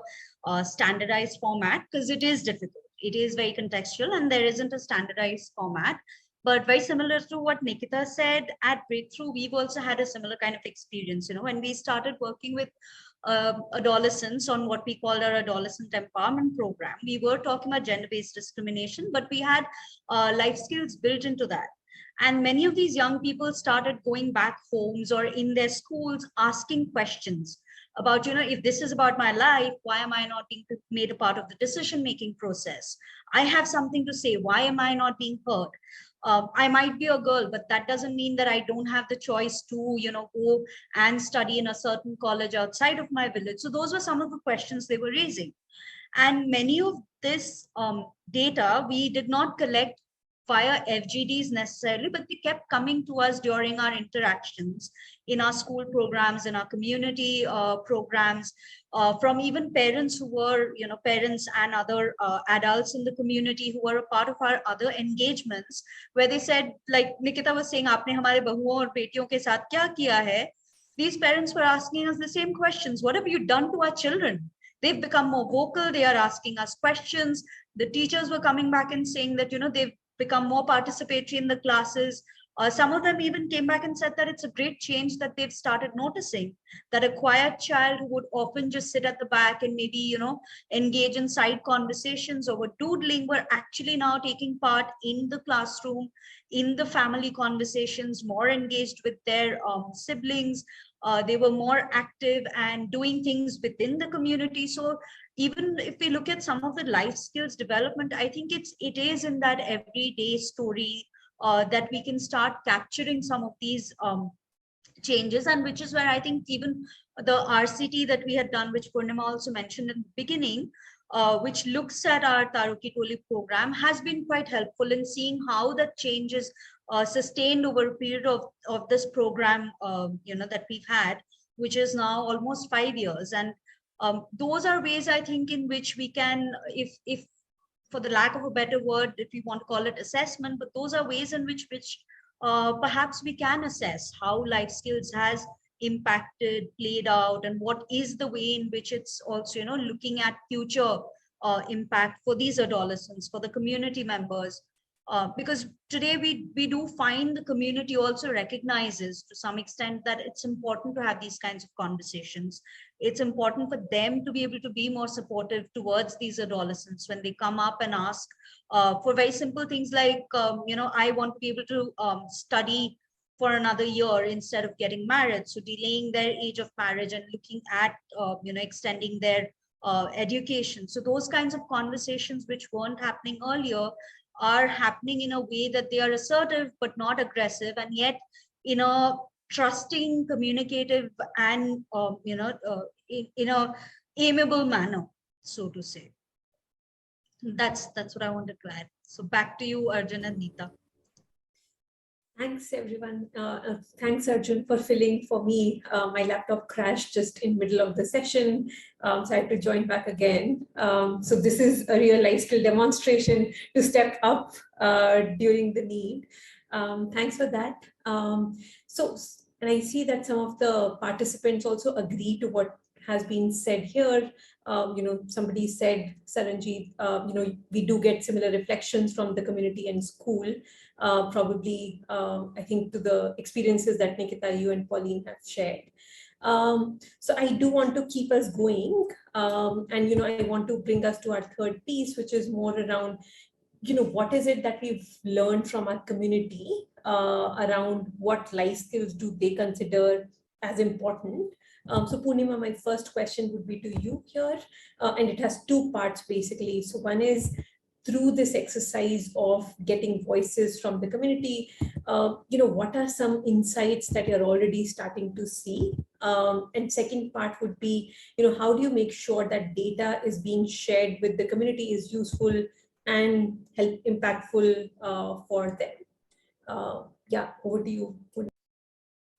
standardized format, because it is difficult. It is very contextual and there isn't a standardized format. But very similar to what Nikita said, at Breakthrough, we've also had a similar kind of experience. You know, when we started working with adolescents on what we called our adolescent empowerment program, we were talking about gender-based discrimination, but we had life skills built into that. And many of these young people started going back homes or in their schools asking questions about, you know, if this is about my life, why am I not being made a part of the decision-making process? I have something to say. Why am I not being heard? I might be a girl, but that doesn't mean that I don't have the choice to, you know, go and study in a certain college outside of my village. So those were some of the questions they were raising. And many of this data we did not collect via FGDs necessarily, but they kept coming to us during our interactions in our school programs, in our community programs, from even parents who were, you know, parents and other adults in the community who were a part of our other engagements, where they said, like Nikita was saying, "Aapne hamare bahuon aur betiyon ke saath kya kiya hai?" These parents were asking us the same questions. What have you done to our children? They've become more vocal. They are asking us questions. The teachers were coming back and saying that, you know, they've become more participatory in the classes. Some of them even came back and said that it's a great change that they've started noticing, that a quiet child who would often just sit at the back and maybe, you know, engage in side conversations or doodling were actually now taking part in the classroom, in the family conversations, more engaged with their siblings. They were more active and doing things within the community. So even if we look at some of the life skills development, I think it is in that everyday story that we can start capturing some of these changes, and which is where I think even the RCT that we had done, which Purnima also mentioned in the beginning, which looks at our Taruki Toli program, has been quite helpful in seeing how that change is sustained over a period of this program, you know, that we've had, which is now almost 5 years. And those are ways, I think, in which we can, if for the lack of a better word, if you want to call it assessment, but those are ways in which perhaps we can assess how life skills has impacted, played out, and what is the way in which it's also, you know, looking at future impact for these adolescents, for the community members, Because today we do find the community also recognizes to some extent that it's important to have these kinds of conversations. It's important for them to be able to be more supportive towards these adolescents when they come up and ask for very simple things like, I want to be able to study for another year instead of getting married. So delaying their age of marriage and looking at, extending their education. So those kinds of conversations which weren't happening earlier are happening in a way that they are assertive but not aggressive, and yet in a trusting, communicative, and in a amiable manner, so to say. That's what I wanted to add. So back to you, Arjun and Neeta. Thanks, everyone. Thanks, Arjun, for filling for me. My laptop crashed just in middle of the session, so I had to join back again. So this is a real life skill demonstration to step up during the need. Thanks for that. And I see that some of the participants also agree to what has been said here. Somebody said, Saranjeet, we do get similar reflections from the community and school. Probably, I think, to the experiences that Nikita, you and Pauline have shared. So I do want to keep us going. And, I want to bring us to our third piece, which is more around, what is it that we've learned from our community around what life skills do they consider as important. So Purnima, my first question would be to you here, and it has two parts basically. So one is, through this exercise of getting voices from the community, what are some insights that you're already starting to see? And second part would be, how do you make sure that data is being shared with the community is useful and impactful for them? Yeah, over to you.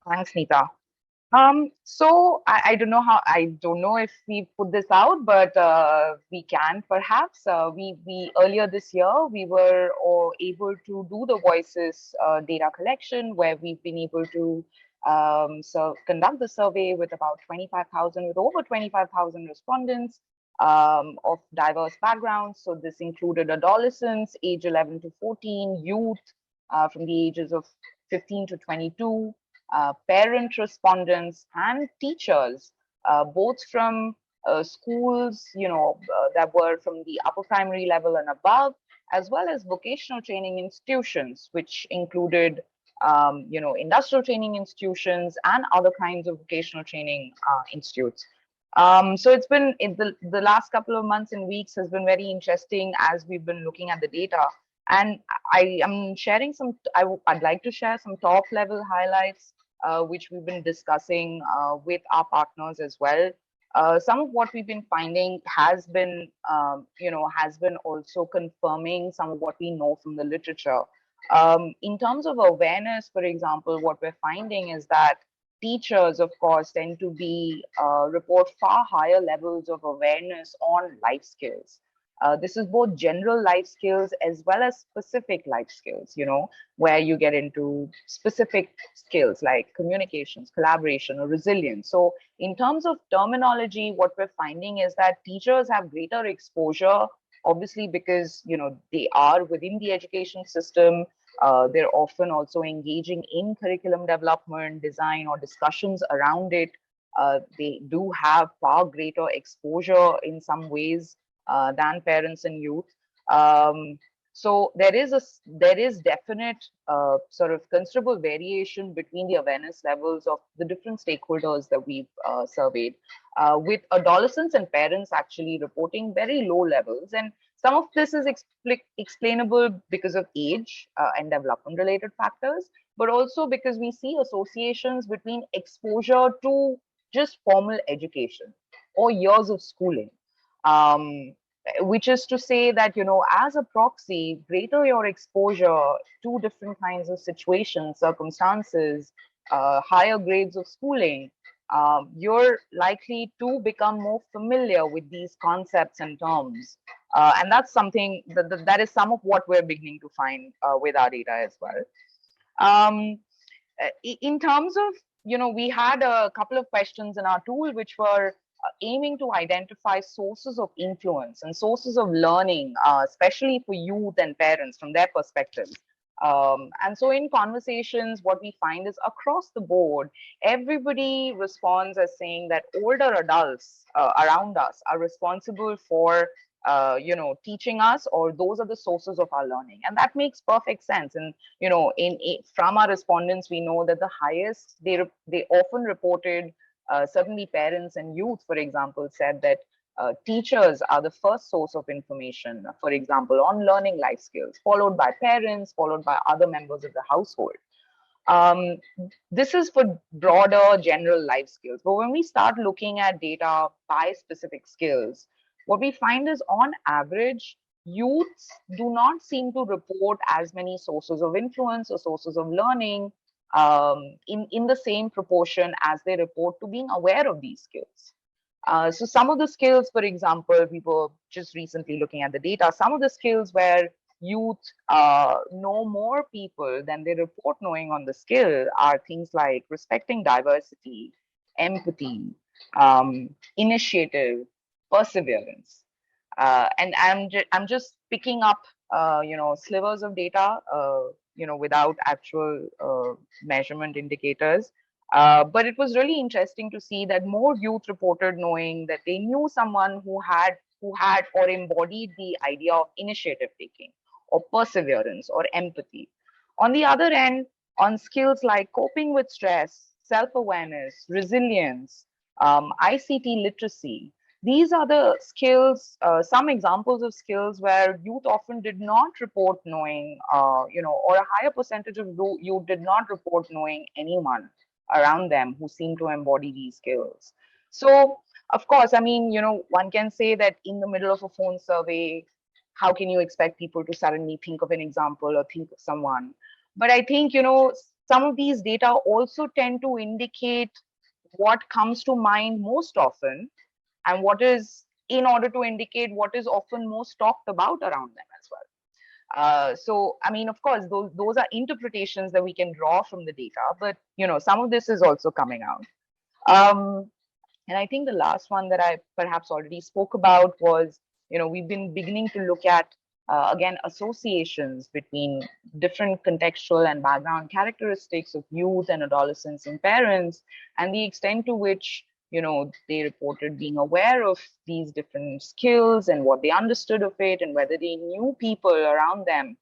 Thanks, Neeta. So I don't know if we put this out, but we can perhaps. We earlier this year we were able to do the voices data collection, where we've been able to conduct the survey with over 25,000 respondents of diverse backgrounds. So this included adolescents, age 11 to 14, youth from the ages of 15 to 22. Parent respondents and teachers, both from schools, that were from the upper primary level and above, as well as vocational training institutions, which included, industrial training institutions and other kinds of vocational training institutes. So it's been the last couple of months and weeks has been very interesting as we've been looking at the data. And I am sharing I'd like to share some top level highlights which we've been discussing with our partners as well. Some of what we've been finding has been also confirming some of what we know from the literature. In terms of awareness, for example, what we're finding is that teachers, of course, tend to report far higher levels of awareness on life skills. This is both general life skills as well as specific life skills, where you get into specific skills like communications, collaboration, or resilience. So in terms of terminology, what we're finding is that teachers have greater exposure, obviously, because, they are within the education system. They're often also engaging in curriculum development, design, or discussions around it. They do have far greater exposure in some ways than parents and youth. So there is definite sort of considerable variation between the awareness levels of the different stakeholders that we've surveyed, with adolescents and parents actually reporting very low levels. And some of this is explainable because of age and development related factors, but also because we see associations between exposure to just formal education or years of schooling. Which is to say that, as a proxy, greater your exposure to different kinds of situations, circumstances, higher grades of schooling, you're likely to become more familiar with these concepts and terms. And that's something that is some of what we're beginning to find with our data as well. In terms of, we had a couple of questions in our tool, which were aiming to identify sources of influence and sources of learning, especially for youth and parents from their perspectives. And so in conversations, what we find is across the board, everybody responds as saying that older adults around us are responsible for teaching us, or those are the sources of our learning. And that makes perfect sense. And, from our respondents, we know that the highest, they often reported, certainly parents and youth, for example, said that teachers are the first source of information, for example, on learning life skills, followed by parents, followed by other members of the household. This is for broader general life skills. But when we start looking at data by specific skills, what we find is on average, youths do not seem to report as many sources of influence or sources of learning in the same proportion as they report to being aware of these skills. So some of the skills, for example, we were just recently looking at the data, some of the skills where youth know more people than they report knowing on the skill are things like respecting diversity, empathy, initiative, perseverance. And I'm just picking up, slivers of data, without actual measurement indicators. But it was really interesting to see that more youth reported knowing that they knew someone who had or embodied the idea of initiative taking or perseverance or empathy. On the other end, on skills like coping with stress, self-awareness, resilience, ICT literacy, these are the skills, some examples of skills where youth often did not report knowing, or a higher percentage of youth did not report knowing anyone around them who seem to embody these skills. So, of course, I mean, one can say that in the middle of a phone survey, how can you expect people to suddenly think of an example or think of someone? But I think, some of these data also tend to indicate what comes to mind most often, and what is, in order to indicate what is often most talked about around them as well. So, I mean, of course, those are interpretations that we can draw from the data, but, some of this is also coming out. And I think the last one that I perhaps already spoke about was, we've been beginning to look at, again, associations between different contextual and background characteristics of youth and adolescents and parents, and the extent to which, they reported being aware of these different skills and what they understood of it, and whether they knew people around them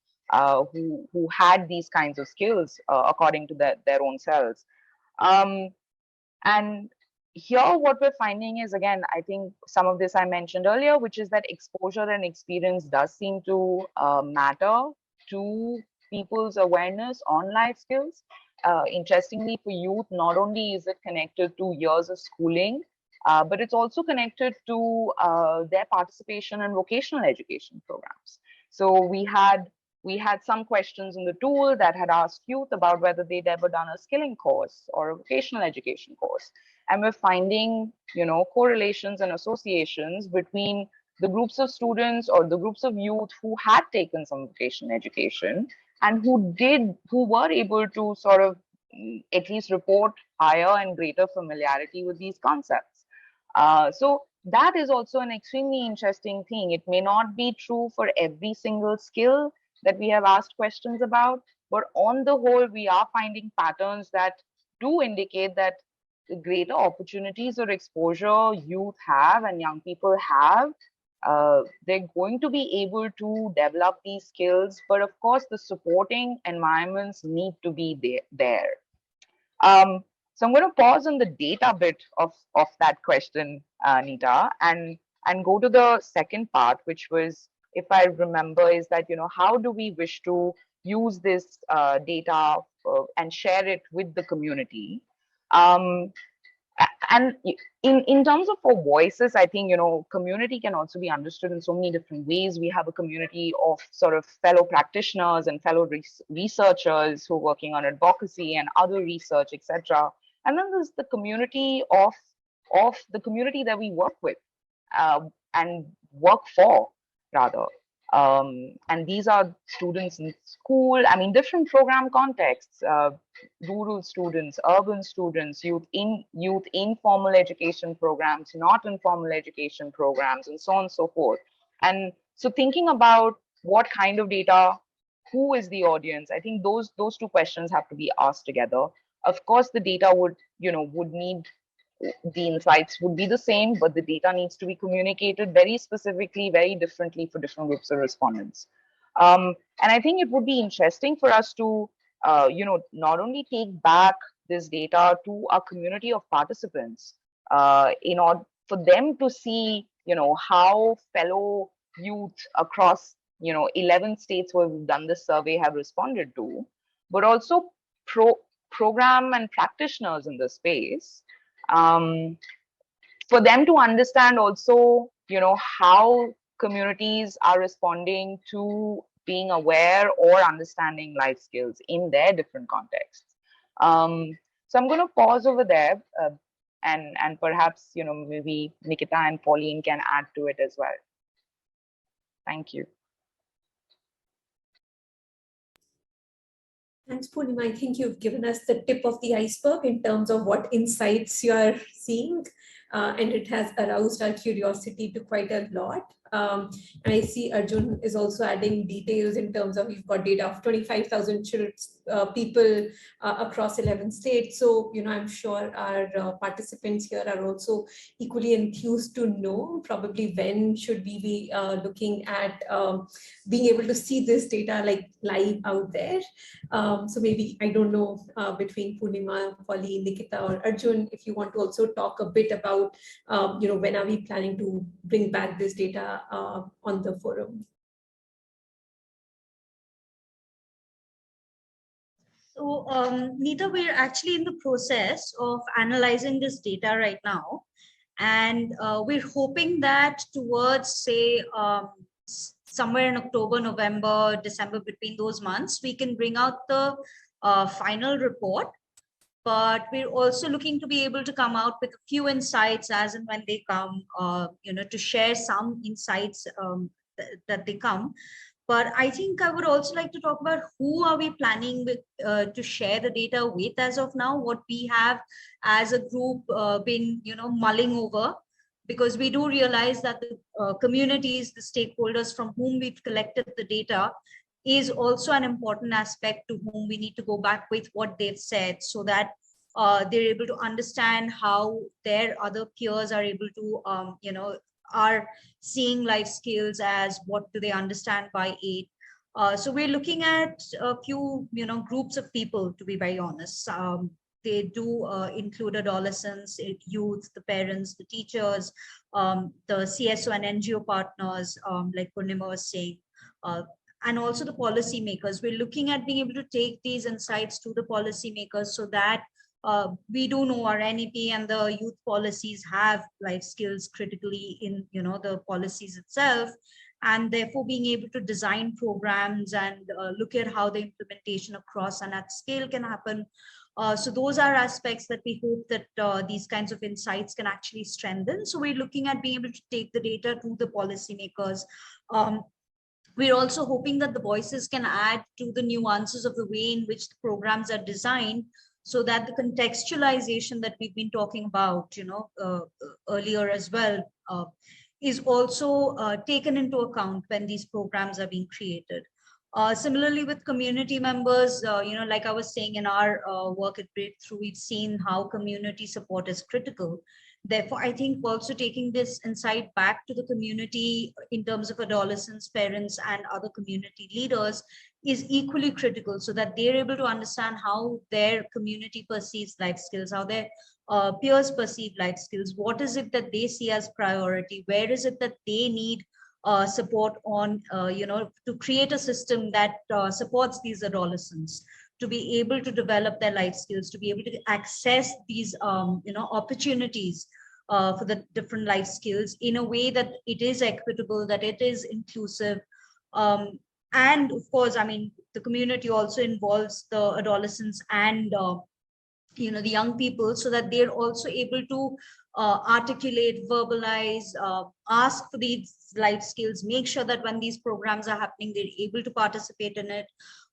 who had these kinds of skills according to their own selves. And here what we're finding is, again, I think some of this I mentioned earlier, which is that exposure and experience does seem to matter to people's awareness on life skills. Interestingly, for youth, not only is it connected to years of schooling, but it's also connected to their participation in vocational education programs. So we had some questions in the tool that had asked youth about whether they'd ever done a skilling course or a vocational education course. And we're finding, correlations and associations between the groups of students or the groups of youth who had taken some vocational education and who were able to sort of at least report higher and greater familiarity with these concepts. So that is also an extremely interesting thing. It may not be true for every single skill that we have asked questions about, but on the whole, we are finding patterns that do indicate that the greater opportunities or exposure youth have and young people have, they're going to be able to develop these skills. But of course, the supporting environments need to be there. So I'm going to pause on the data bit of that question, Nita, and go to the second part, which was, if I remember, is that, how do we wish to use this data and share it with the community? And in terms of our voices, I think, community can also be understood in so many different ways. We have a community of sort of fellow practitioners and fellow researchers who are working on advocacy and other research, etc. And then there's the community of the community that we work with and work for, rather. And these are students in school, I mean, different program contexts, rural students, urban students, youth in formal education programs, not in formal education programs, and so on and so forth. And so thinking about what kind of data, who is the audience, I think those two questions have to be asked together. Of course, the data would need, the insights would be the same, but the data needs to be communicated very specifically, very differently for different groups of respondents. And I think it would be interesting for us to, not only take back this data to our community of participants, in order for them to see, how fellow youth across, 11 states where we've done this survey have responded to, but also program and practitioners in the space, for them to understand also, how communities are responding to being aware or understanding life skills in their different contexts. So I'm going to pause over there, and perhaps, maybe Nikita and Pauline can add to it as well. Thank you. Thanks, Purnima. I think you've given us the tip of the iceberg in terms of what insights you're seeing, and it has aroused our curiosity to quite a lot. And I see Arjun is also adding details in terms of we've got data of 25,000 people across 11 states. So, I'm sure our participants here are also equally enthused to know probably when should we be looking at being able to see this data like live out there. So maybe, I don't know, between Purnima, Pauline, Nikita, or Arjun, if you want to also talk a bit about, when are we planning to bring back this data on the forum? So, Neeta, we're actually in the process of analyzing this data right now. And we're hoping that towards, say, somewhere in October, November, December, between those months, we can bring out the final report. But we're also looking to be able to come out with a few insights as and when they come, to share some insights that they come. But I think I would also like to talk about who are we planning with to share the data with as of now, what we have as a group been, mulling over, because we do realize that the communities, the stakeholders from whom we've collected the data is also an important aspect to whom we need to go back with what they've said, so that they're able to understand how their other peers are able to, are seeing life skills as what do they understand by it. So we're looking at a few, groups of people, to be very honest. They do include adolescents, youth, the parents, the teachers, the CSO and NGO partners, like Purnima was saying, and also the policymakers. We're looking at being able to take these insights to the policymakers so that we do know our NEP and the youth policies have life skills critically in, the policies itself, and therefore being able to design programs and look at how the implementation across and at scale can happen. So those are aspects that we hope that these kinds of insights can actually strengthen. So we're looking at being able to take the data to the policymakers. We're also hoping that the voices can add to the nuances of the way in which the programs are designed, so that the contextualization that we've been talking about, earlier as well, is also taken into account when these programs are being created. Similarly, with community members, like I was saying, in our work at Breakthrough, we've seen how community support is critical. Therefore, I think also taking this insight back to the community in terms of adolescents, parents, and other community leaders is equally critical, so that they're able to understand how their community perceives life skills, how their peers perceive life skills, what is it that they see as priority, where is it that they need support on, to create a system that supports these adolescents to be able to develop their life skills, to be able to access these, opportunities for the different life skills in a way that it is equitable, that it is inclusive. And of course, I mean, the community also involves the adolescents and, the young people, so that they're also able to articulate, verbalize, ask for these life skills, make sure that when these programs are happening, they're able to participate in it.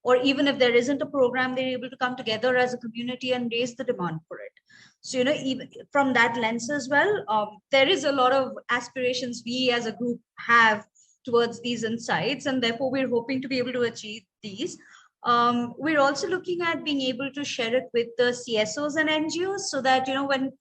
Or even if there isn't a program, they're able to come together as a community and raise the demand for it. So, even from that lens as well, there is a lot of aspirations we as a group have towards these insights, and therefore we're hoping to be able to achieve these. We're also looking at being able to share it with the CSOs and NGOs so that, when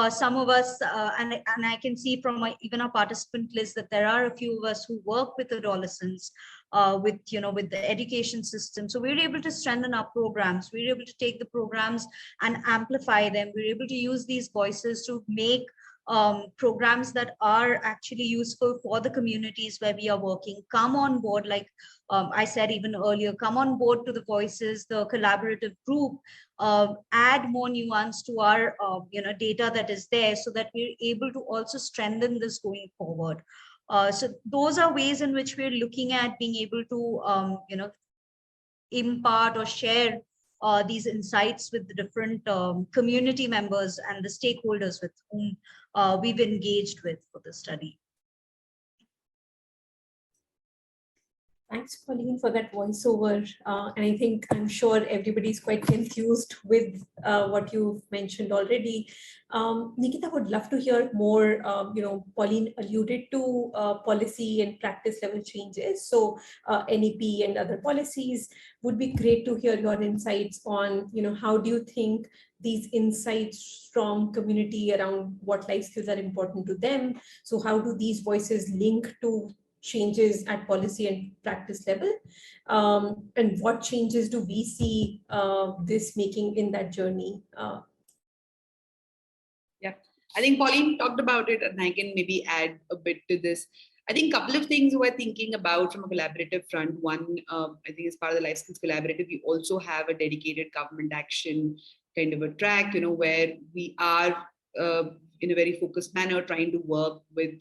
some of us, and I can see from even our participant list that there are a few of us who work with adolescents, with the education system. So we're able to strengthen our programs. We're able to take the programs and amplify them. We're able to use these voices to make programs that are actually useful for the communities where we are working come on board. Like I said even earlier, come on board to the voices, the collaborative group, add more nuance to our data that is there, so that we're able to also strengthen this going forward. So those are ways in which we're looking at being able to impart or share these insights with the different community members and the stakeholders with whom we've engaged with for the study. Thanks, Pauline, for that voiceover. And I'm sure everybody's quite enthused with what you've mentioned already. Nikita, would love to hear more. Pauline alluded to policy and practice level changes. So NEP and other policies, would be great to hear your insights on, how do you think these insights from community around what life skills are important to them? So how do these voices link to changes at policy and practice level, and what changes do we see this making in that journey? Yeah, I think Pauline talked about it, and I can maybe add a bit to this. I think a couple of things we're thinking about from a collaborative front. One, I think as part of the Life Skills Collaborative, we also have a dedicated government action kind of a track, where we are in a very focused manner trying to work with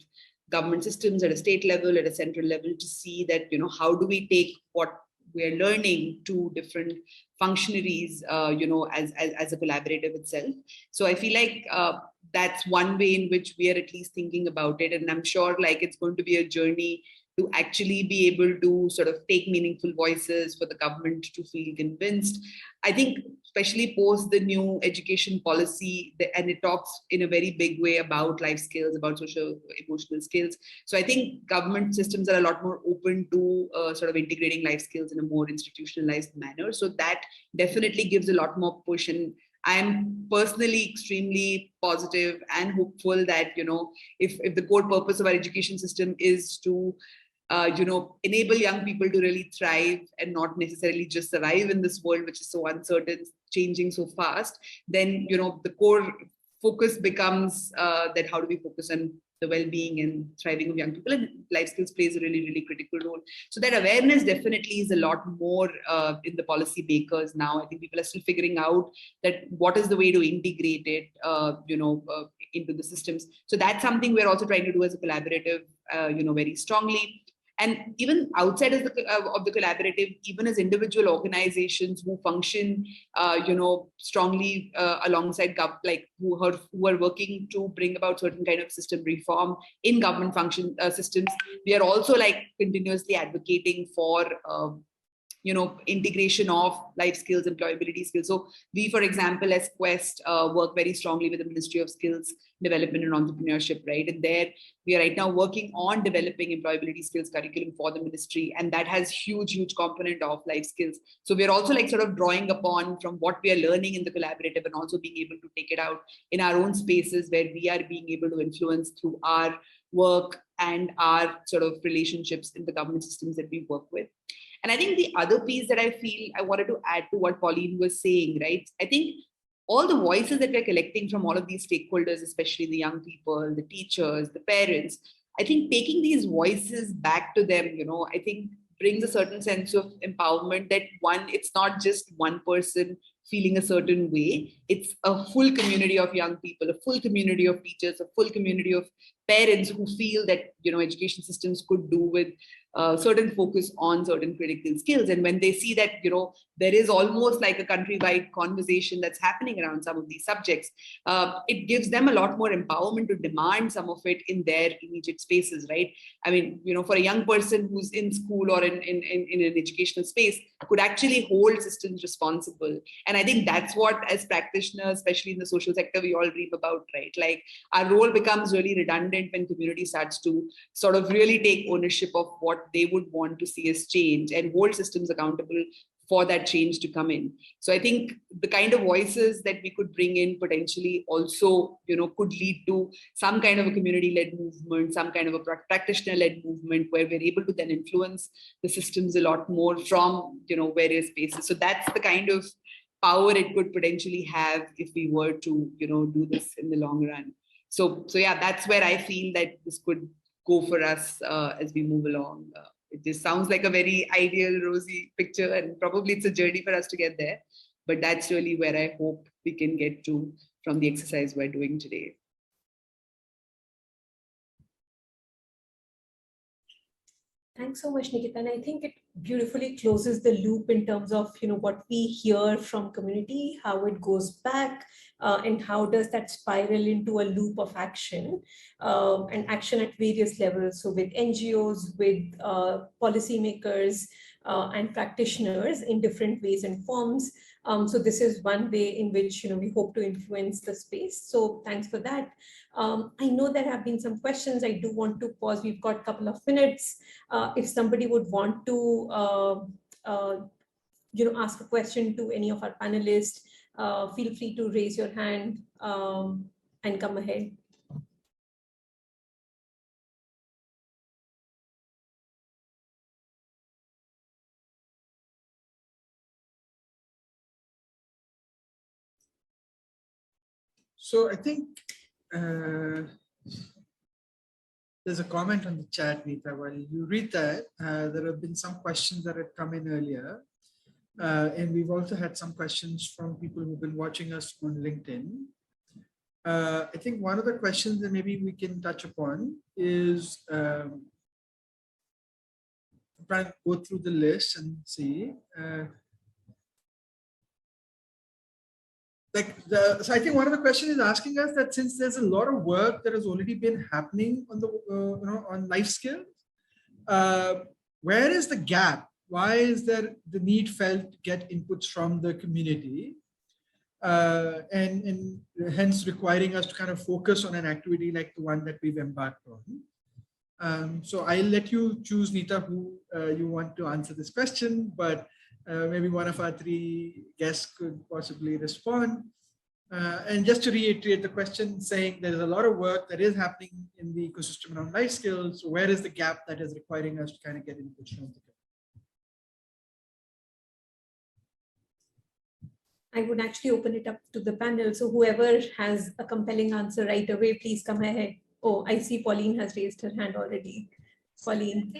government systems at a state level, at a central level, to see that, how do we take what we're learning to different functionaries, as a collaborative itself. So I feel like that's one way in which we are at least thinking about it. And I'm sure it's going to be a journey to actually be able to sort of take meaningful voices for the government to feel convinced. I think especially post the new education policy, and it talks in a very big way about life skills, about social emotional skills. So I think government systems are a lot more open to sort of integrating life skills in a more institutionalized manner. So that definitely gives a lot more push. And I'm personally extremely positive and hopeful that, if the core purpose of our education system is to enable young people to really thrive and not necessarily just survive in this world, which is so uncertain, changing so fast, then, the core focus becomes that how do we focus on the well-being and thriving of young people, and life skills plays a really, really critical role. So that awareness definitely is a lot more in the policy makers now. I think people are still figuring out that what is the way to integrate it, into the systems. So that's something we're also trying to do as a collaborative, very strongly. And even outside of the collaborative, even as individual organizations who function, strongly alongside who are working to bring about certain kind of system reform in government function systems, we are also continuously advocating for integration of life skills, employability skills. So we, for example, as Quest, work very strongly with the Ministry of Skills Development and Entrepreneurship, right? And there we are right now working on developing employability skills curriculum for the ministry, and that has huge component of life skills. So we're also sort of drawing upon from what we are learning in the collaborative, and also being able to take it out in our own spaces where we are being able to influence through our work and our sort of relationships in the government systems that we work with. And I think the other piece that I feel I wanted to add to what Pauline was saying, right? I think all the voices that we're collecting from all of these stakeholders, especially the young people, the teachers, the parents, I think taking these voices back to them, I think brings a certain sense of empowerment that one, it's not just one person feeling a certain way. It's a full community of young people, a full community of teachers, a full community of parents who feel that, you know, education systems could do with certain focus on certain critical skills. And when they see that, you know, there is almost like a countrywide conversation that's happening around some of these subjects, it gives them a lot more empowerment to demand some of it in their immediate spaces, right? I mean, you know, for a young person who's in school or in an educational space, could actually hold systems responsible. And I think that's what, as practitioners, especially in the social sector, we all dream about, right? Like, our role becomes really redundant when community starts to sort of really take ownership of what they would want to see as change and hold systems accountable for that change to come in. So I think the kind of voices that we could bring in potentially also, you know, could lead to some kind of a community-led movement, some kind of a practitioner-led movement where we're able to then influence the systems a lot more from, you know, various spaces. So that's the kind of power it could potentially have if we were to, you know, do this in the long run. So yeah, that's where I feel that this could go for us as we move along. It just sounds like a very ideal, rosy picture, and probably it's a journey for us to get there. But that's really where I hope we can get to from the exercise we're doing today. Thanks so much, Nikita. And I think it beautifully closes the loop in terms of, you know, what we hear from community, how it goes back, and how does that spiral into a loop of action, and action at various levels. So with NGOs, with policymakers, and practitioners in different ways and forms. So this is one way in which, you know, we hope to influence the space. So thanks for that. I know there have been some questions. I do want to pause. We've got a couple of minutes. If somebody would want to, you know, ask a question to any of our panelists, feel free to raise your hand and come ahead. So I think there's a comment on the chat, Neeta. While you read that, there have been some questions that had come in earlier. And we've also had some questions from people who've been watching us on LinkedIn. I think one of the questions that maybe we can touch upon is try to go through the list and see. So I think one of the questions is asking us that since there's a lot of work that has already been happening on the you know, on life skills, where is the gap? Why is there the need felt to get inputs from the community, and hence requiring us to kind of focus on an activity like the one that we've embarked on? So I'll let you choose, Neeta, who you want to answer this question, but maybe one of our three guests could possibly respond. And just to reiterate the question, saying there's a lot of work that is happening in the ecosystem around life skills. Where is the gap that is requiring us to kind of get inputs from the community? I would actually open it up to the panel. So whoever has a compelling answer right away, please come ahead. Oh, I see Pauline has raised her hand already. Pauline.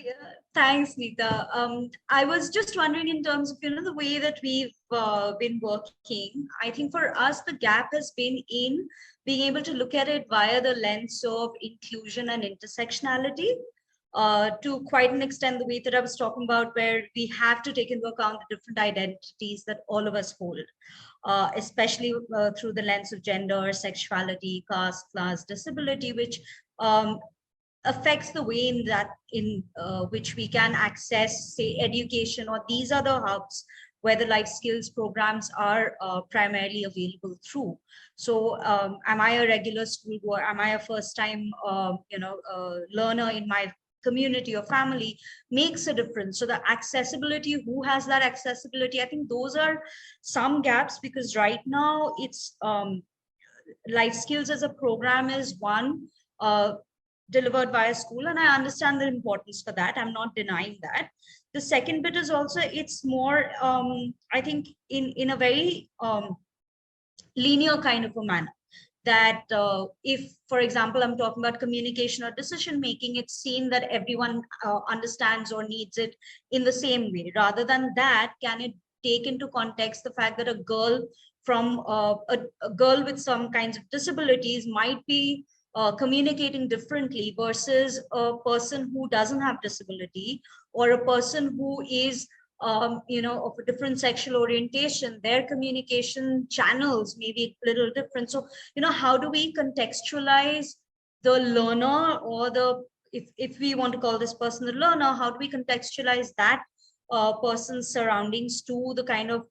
Thanks, Neeta. I was just wondering in terms of, you know, the way that we've been working. I think for us, the gap has been in being able to look at it via the lens of inclusion and intersectionality. To quite an extent, the way that I was talking about, where we have to take into account the different identities that all of us hold, especially through the lens of gender, sexuality, caste, class, disability, which affects the way in which we can access, say, education, or these other hubs where the life skills programs are primarily available through. So am I a regular school goer? Am I a first-time learner in my community or family? Makes a difference. So the accessibility, who has that accessibility? I think those are some gaps, because right now it's life skills as a program is one delivered by a school, and I understand the importance for that. I'm not denying that. The second bit is also, it's more, I think, in a very linear kind of a manner, that if, for example, I'm talking about communication or decision making, it's seen that everyone understands or needs it in the same way. Rather than that, can it take into context the fact that a girl from a girl with some kinds of disabilities might be communicating differently versus a person who doesn't have disability, or a person who is of a different sexual orientation. Their communication channels may be a little different. So, how do we contextualize the learner, or if we want to call this person the learner, how do we contextualize that person's surroundings to the kind of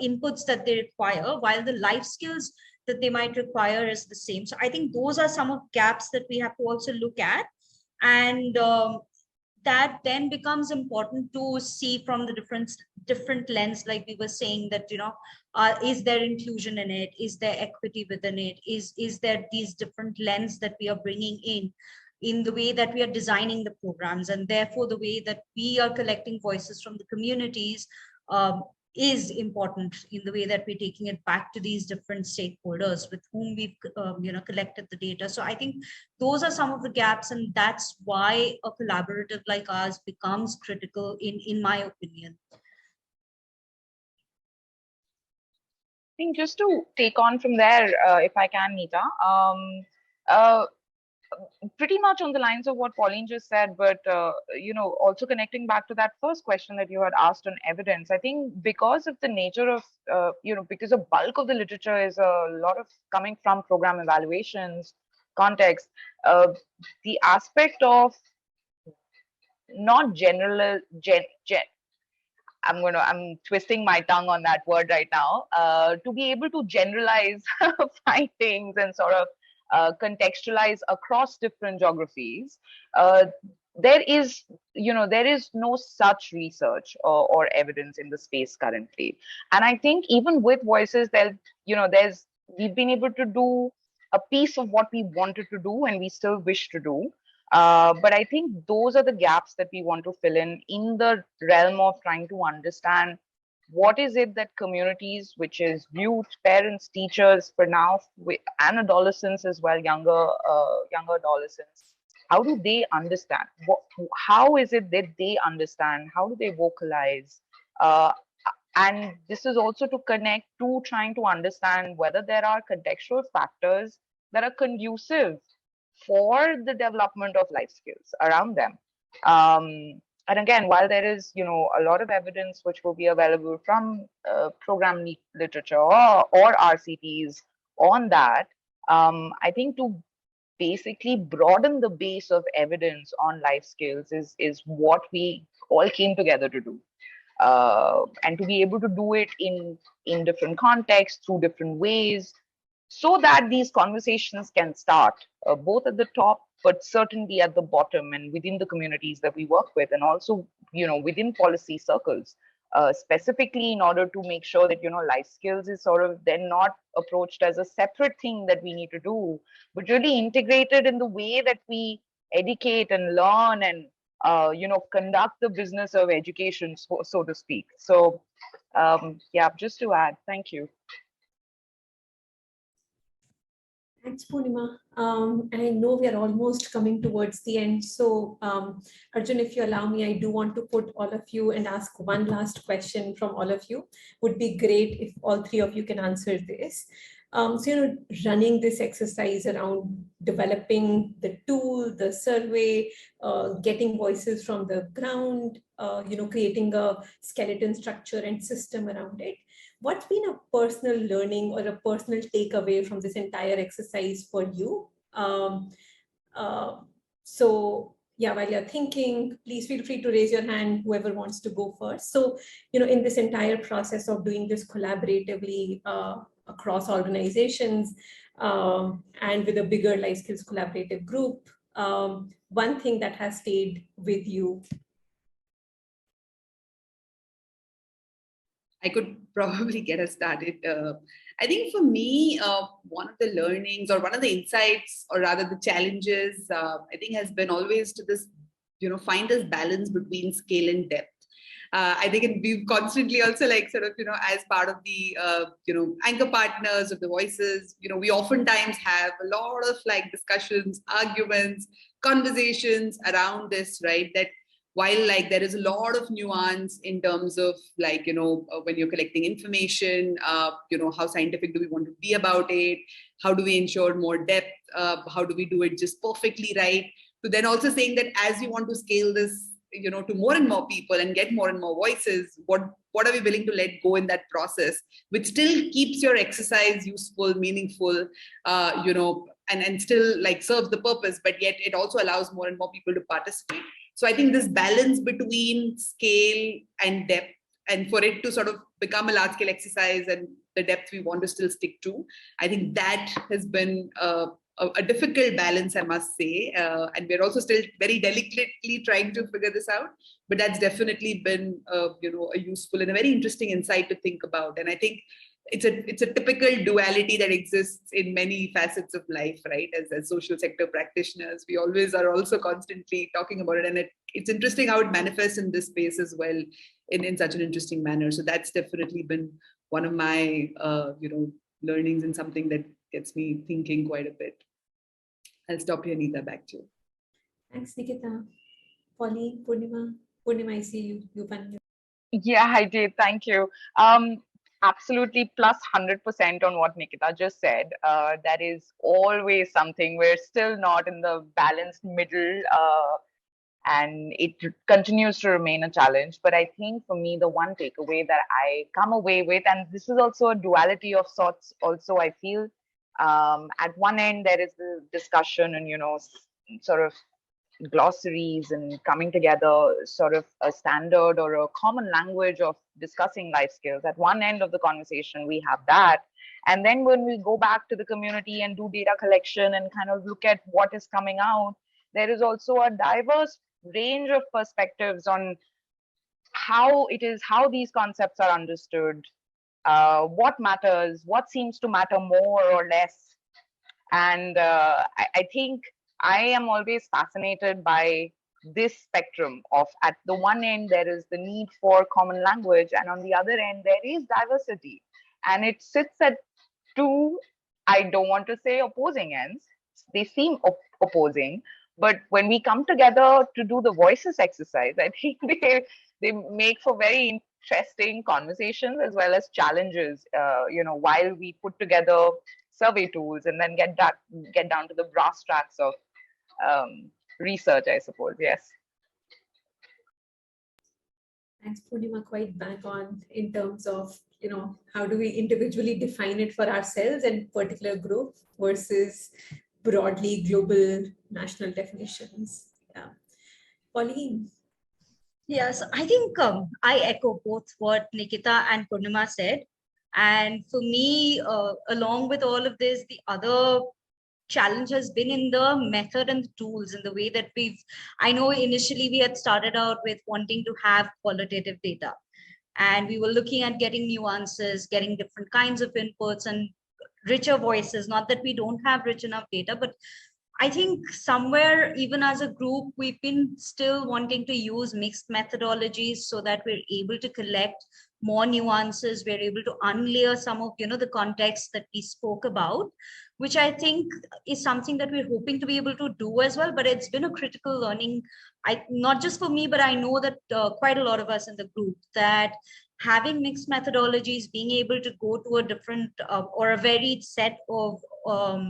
inputs that they require, while the life skills that they might require is the same? So I think those are some of gaps that we have to also look at. And that then becomes important to see from the different lens, like we were saying, that is there inclusion in it, is there equity within it, is there these different lens that we are bringing in the way that we are designing the programs, and therefore the way that we are collecting voices from the communities is important in the way that we're taking it back to these different stakeholders with whom we've collected the data. So I think those are some of the gaps, and that's why a collaborative like ours becomes critical in my opinion. I think just to take on from there, if I can, Neeta, pretty much on the lines of what Pauline just said, but also connecting back to that first question that you had asked on evidence. I think because of the nature of because a bulk of the literature is a lot of coming from program evaluations context, the aspect of not I'm twisting my tongue on that word right now, to be able to generalize findings and sort of contextualize across different geographies. There is no such research or evidence in the space currently. And I think even with voices, we've been able to do a piece of what we wanted to do and we still wish to do. But I think those are the gaps that we want to fill in the realm of trying to understand what is it that communities, which is youth, parents, teachers for now, and adolescents as well, younger adolescents, how do they understand? How is it that they understand? How do they vocalize? And this is also to connect to trying to understand whether there are contextual factors that are conducive for the development of life skills around them. And again, while there is, a lot of evidence which will be available from program literature or RCTs on that, I think to basically broaden the base of evidence on life skills is what we all came together to do. And to be able to do it in different contexts, through different ways, so that these conversations can start both at the top, but certainly at the bottom and within the communities that we work with, and also within policy circles, specifically in order to make sure that life skills is sort of then not approached as a separate thing that we need to do, but really integrated in the way that we educate and learn and conduct the business of education, so to speak. So yeah, just to add, thank you. Thanks, Purnima. And I know we are almost coming towards the end. So Arjun, if you allow me, I do want to put all of you and ask one last question from all of you. Would be great if all three of you can answer this. So, running this exercise around developing the tool, the survey, getting voices from the ground, creating a skeleton structure and system around it. What's been a personal learning or a personal takeaway from this entire exercise for you? So yeah, while you're thinking, please feel free to raise your hand, whoever wants to go first. So, in this entire process of doing this collaboratively across organizations and with a bigger life skills collaborative group, one thing that has stayed with you? I could probably get us started. I think for me, one of the learnings or one of the insights, or rather the challenges, I think has been always to this, find this balance between scale and depth. I think we've constantly also as part of the, anchor partners of the voices, we oftentimes have a lot of discussions, arguments, conversations around this, right? That while like there is a lot of nuance in terms of like, when you're collecting information, how scientific do we want to be about it? How do we ensure more depth? How do we do it just perfectly right? To then also saying that as you want to scale this, to more and more people and get more and more voices, what are we willing to let go in that process, which still keeps your exercise useful, meaningful, and still like serves the purpose, but yet it also allows more and more people to participate. So I think this balance between scale and depth, and for it to sort of become a large scale exercise and the depth we want to still stick to, I think that has been a difficult balance, I must say. And we're also still very delicately trying to figure this out. But that's definitely been, a useful and a very interesting insight to think about. And I think it's a typical duality that exists in many facets of life, right? As social sector practitioners, we always are also constantly talking about it. And it's interesting how it manifests in this space as well in such an interesting manner. So that's definitely been one of my, learnings and something that gets me thinking quite a bit. I'll stop here, Neeta, back to you. Thanks, Nikita. Polly, Purnima, I see you. Yeah, I did. Thank you. Absolutely plus 100% on what Nikita just said. That is always something. We're still not in the balanced middle, and it continues to remain a challenge. But I think for me, the one takeaway that I come away with, and this is also a duality of sorts also, I feel, at one end, there is the discussion and, sort of glossaries and coming together, sort of a standard or a common language of discussing life skills. At one end of the conversation, we have that. And then when we go back to the community and do data collection and kind of look at what is coming out, there is also a diverse range of perspectives on how these concepts are understood, what matters, what seems to matter more or less. And I think I am always fascinated by this spectrum of, at the one end, there is the need for common language, and on the other end, there is diversity. And it sits at two, I don't want to say opposing ends, they seem opposing, but when we come together to do the voices exercise, I think they make for very interesting conversations as well as challenges, while we put together survey tools and then get down to the brass tacks of research, I suppose. Yes. Thanks, Purnima. Quite bang on in terms of, how do we individually define it for ourselves and particular group versus broadly global national definitions. Yeah. Pauline. Yes, I think I echo both what Nikita and Purnima said. And for me, along with all of this, the other challenge has been in the method and the tools, in the way that I know initially we had started out with wanting to have qualitative data. And we were looking at getting nuances, getting different kinds of inputs and richer voices. Not that we don't have rich enough data, but I think somewhere, even as a group, we've been still wanting to use mixed methodologies so that we're able to collect more nuances. We're able to unlayer some of, the context that we spoke about, which I think is something that we're hoping to be able to do as well. But it's been a critical learning, not just for me, but I know that quite a lot of us in the group, that having mixed methodologies, being able to go to a different or a varied set of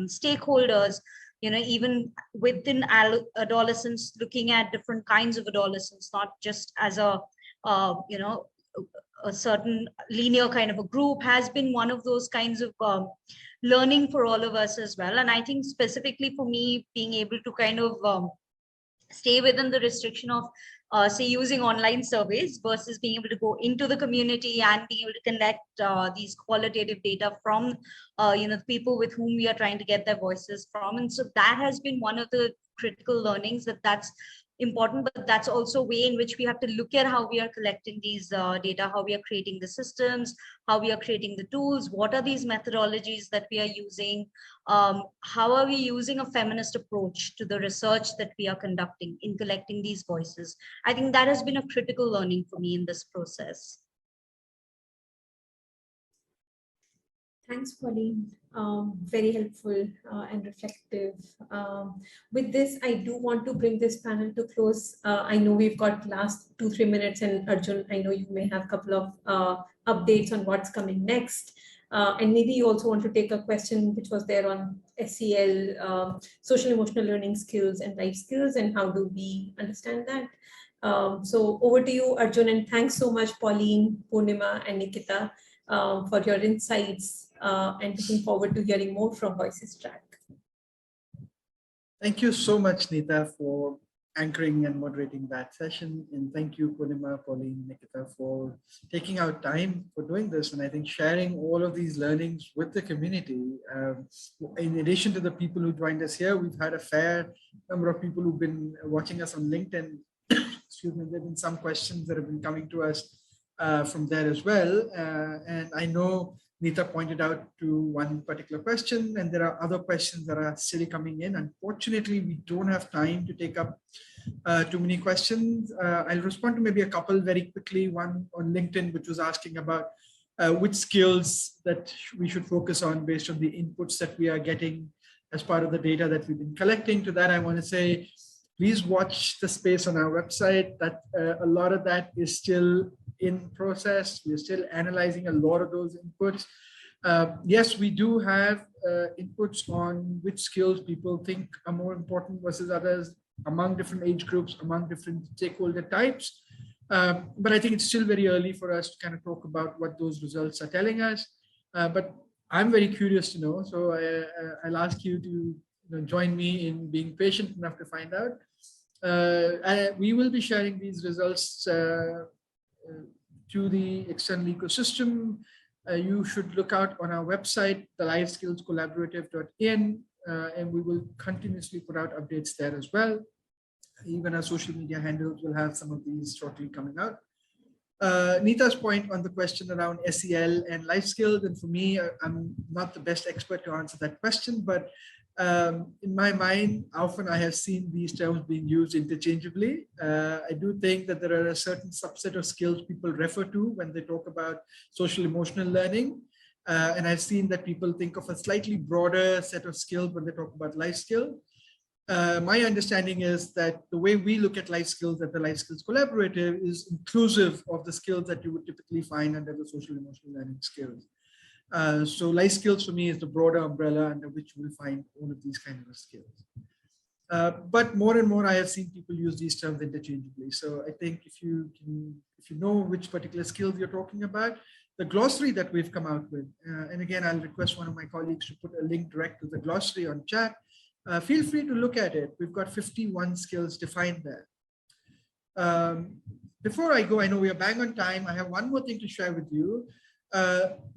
stakeholders, even within adolescence, looking at different kinds of adolescents, not just as a certain linear kind of a group, has been one of those kinds of learning for all of us as well. And I think specifically for me, being able to kind of stay within the restriction of say using online surveys versus being able to go into the community and being able to connect these qualitative data from the people with whom we are trying to get their voices from. And so that has been one of the critical learnings, that's important, but that's also a way in which we have to look at how we are collecting these data, how we are creating the systems, how we are creating the tools, what are these methodologies that we are using, how are we using a feminist approach to the research that we are conducting in collecting these voices. I think that has been a critical learning for me in this process. Thanks, Pauline. Very helpful and reflective. With this, I do want to bring this panel to close. I know we've got last 2-3 minutes, and Arjun, I know you may have a couple of updates on what's coming next. And maybe you also want to take a question which was there on SEL, social emotional learning skills and life skills, and how do we understand that? So over to you, Arjun, and thanks so much, Pauline, Purnima, and Nikita, for your insights, and looking forward to hearing more from Voices Track. Thank you so much, Nita, for anchoring and moderating that session. And thank you, Purnima, Pauline, Nikita, for taking out time for doing this. And I think sharing all of these learnings with the community. In addition to the people who joined us here, we've had a fair number of people who've been watching us on LinkedIn. Excuse me, there have been some questions that have been coming to us from there as well. And I know Nita pointed out to one particular question, and there are other questions that are still coming in. Unfortunately, we don't have time to take up too many questions. I'll respond to maybe a couple very quickly. One on LinkedIn, which was asking about which skills that we should focus on based on the inputs that we are getting as part of the data that we've been collecting. To that, I want to say, please watch the space on our website. That a lot of that is still in process. We're still analyzing a lot of those inputs. Yes, we do have inputs on which skills people think are more important versus others among different age groups, among different stakeholder types. But I think it's still very early for us to kind of talk about what those results are telling us. But I'm very curious to know. So I'll ask you to join me in being patient enough to find out. We will be sharing these results to the external ecosystem. You should look out on our website, the LifeSkillsCollaborative.in, and we will continuously put out updates there as well. Even our social media handles will have some of these shortly coming out. Nita's point on the question around SEL and life skills, and for me, I'm not the best expert to answer that question, but in my mind, often I have seen these terms being used interchangeably. I do think that there are a certain subset of skills people refer to when they talk about social emotional learning. And I've seen that people think of a slightly broader set of skills when they talk about life skills. My understanding is that the way we look at life skills at the Life Skills Collaborative is inclusive of the skills that you would typically find under the social emotional learning skills. So life skills for me is the broader umbrella under which we'll find all of these kinds of skills. But more and more, I have seen people use these terms interchangeably. So I think if you know which particular skills you're talking about, the glossary that we've come out with, and again, I'll request one of my colleagues to put a link direct to the glossary on chat. Feel free to look at it. We've got 51 skills defined there. Before I go, I know we are bang on time. I have one more thing to share with you.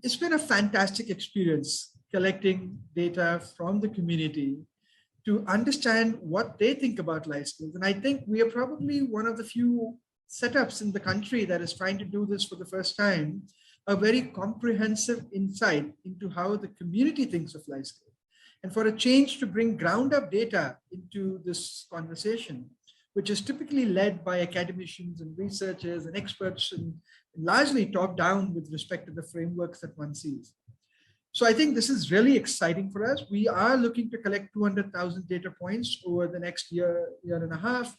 It's been a fantastic experience collecting data from the community to understand what they think about life skills. And I think we are probably one of the few setups in the country that is trying to do this for the first time, a very comprehensive insight into how the community thinks of life skills. And for a change to bring ground up data into this conversation, which is typically led by academicians and researchers and experts and largely top down with respect to the frameworks that one sees. So I think this is really exciting for us. We are looking to collect 200,000 data points over the next year and a half.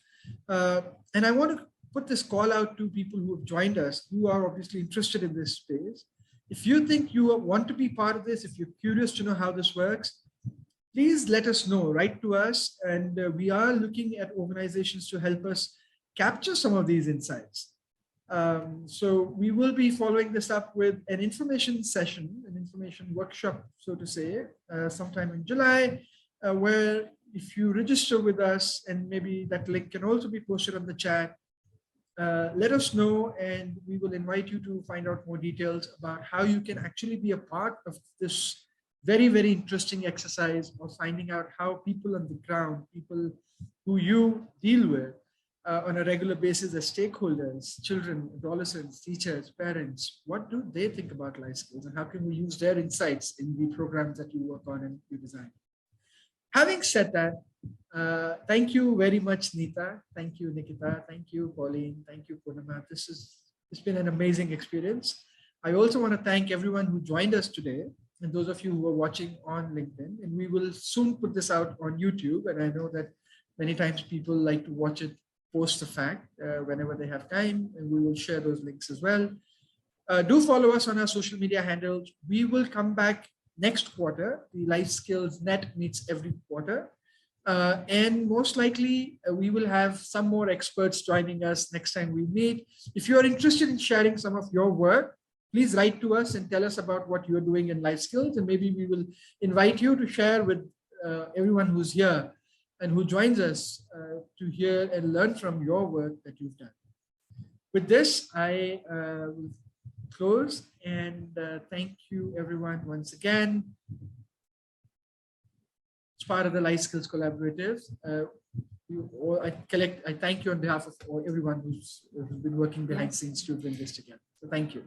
And I want to put this call out to people who have joined us, who are obviously interested in this space. If you think you want to be part of this, if you're curious to know how this works, please let us know, write to us. And we are looking at organizations to help us capture some of these insights. So we will be following this up with an information session, an information workshop, so to say, sometime in July, where if you register with us, and maybe that link can also be posted on the chat, let us know, and we will invite you to find out more details about how you can actually be a part of this very, very interesting exercise of finding out how people on the ground, people who you deal with on a regular basis as stakeholders, children, adolescents, teachers, parents, what do they think about life skills, and how can we use their insights in the programs that you work on and you design? Having said that, thank you very much, Nita. Thank you, Nikita. Thank you, Pauline. Thank you, Purnima. It's been an amazing experience. I also want to thank everyone who joined us today. and those of you who are watching on LinkedIn. And we will soon put this out on YouTube. And I know that many times people like to watch it post the fact whenever they have time, and we will share those links as well. Do follow us on our social media handles. We will come back next quarter. The LifeSkillsNet meets every quarter. And most likely, we will have some more experts joining us next time we meet. If you are interested in sharing some of your work, please write to us and tell us about what you're doing in life skills. And maybe we will invite you to share with everyone who's here and who joins us to hear and learn from your work that you've done. With this, I will close and thank you everyone once again. As part of the Life Skills Collaborative, I thank you on behalf of everyone who's been working behind the scenes to bring this together. So thank you.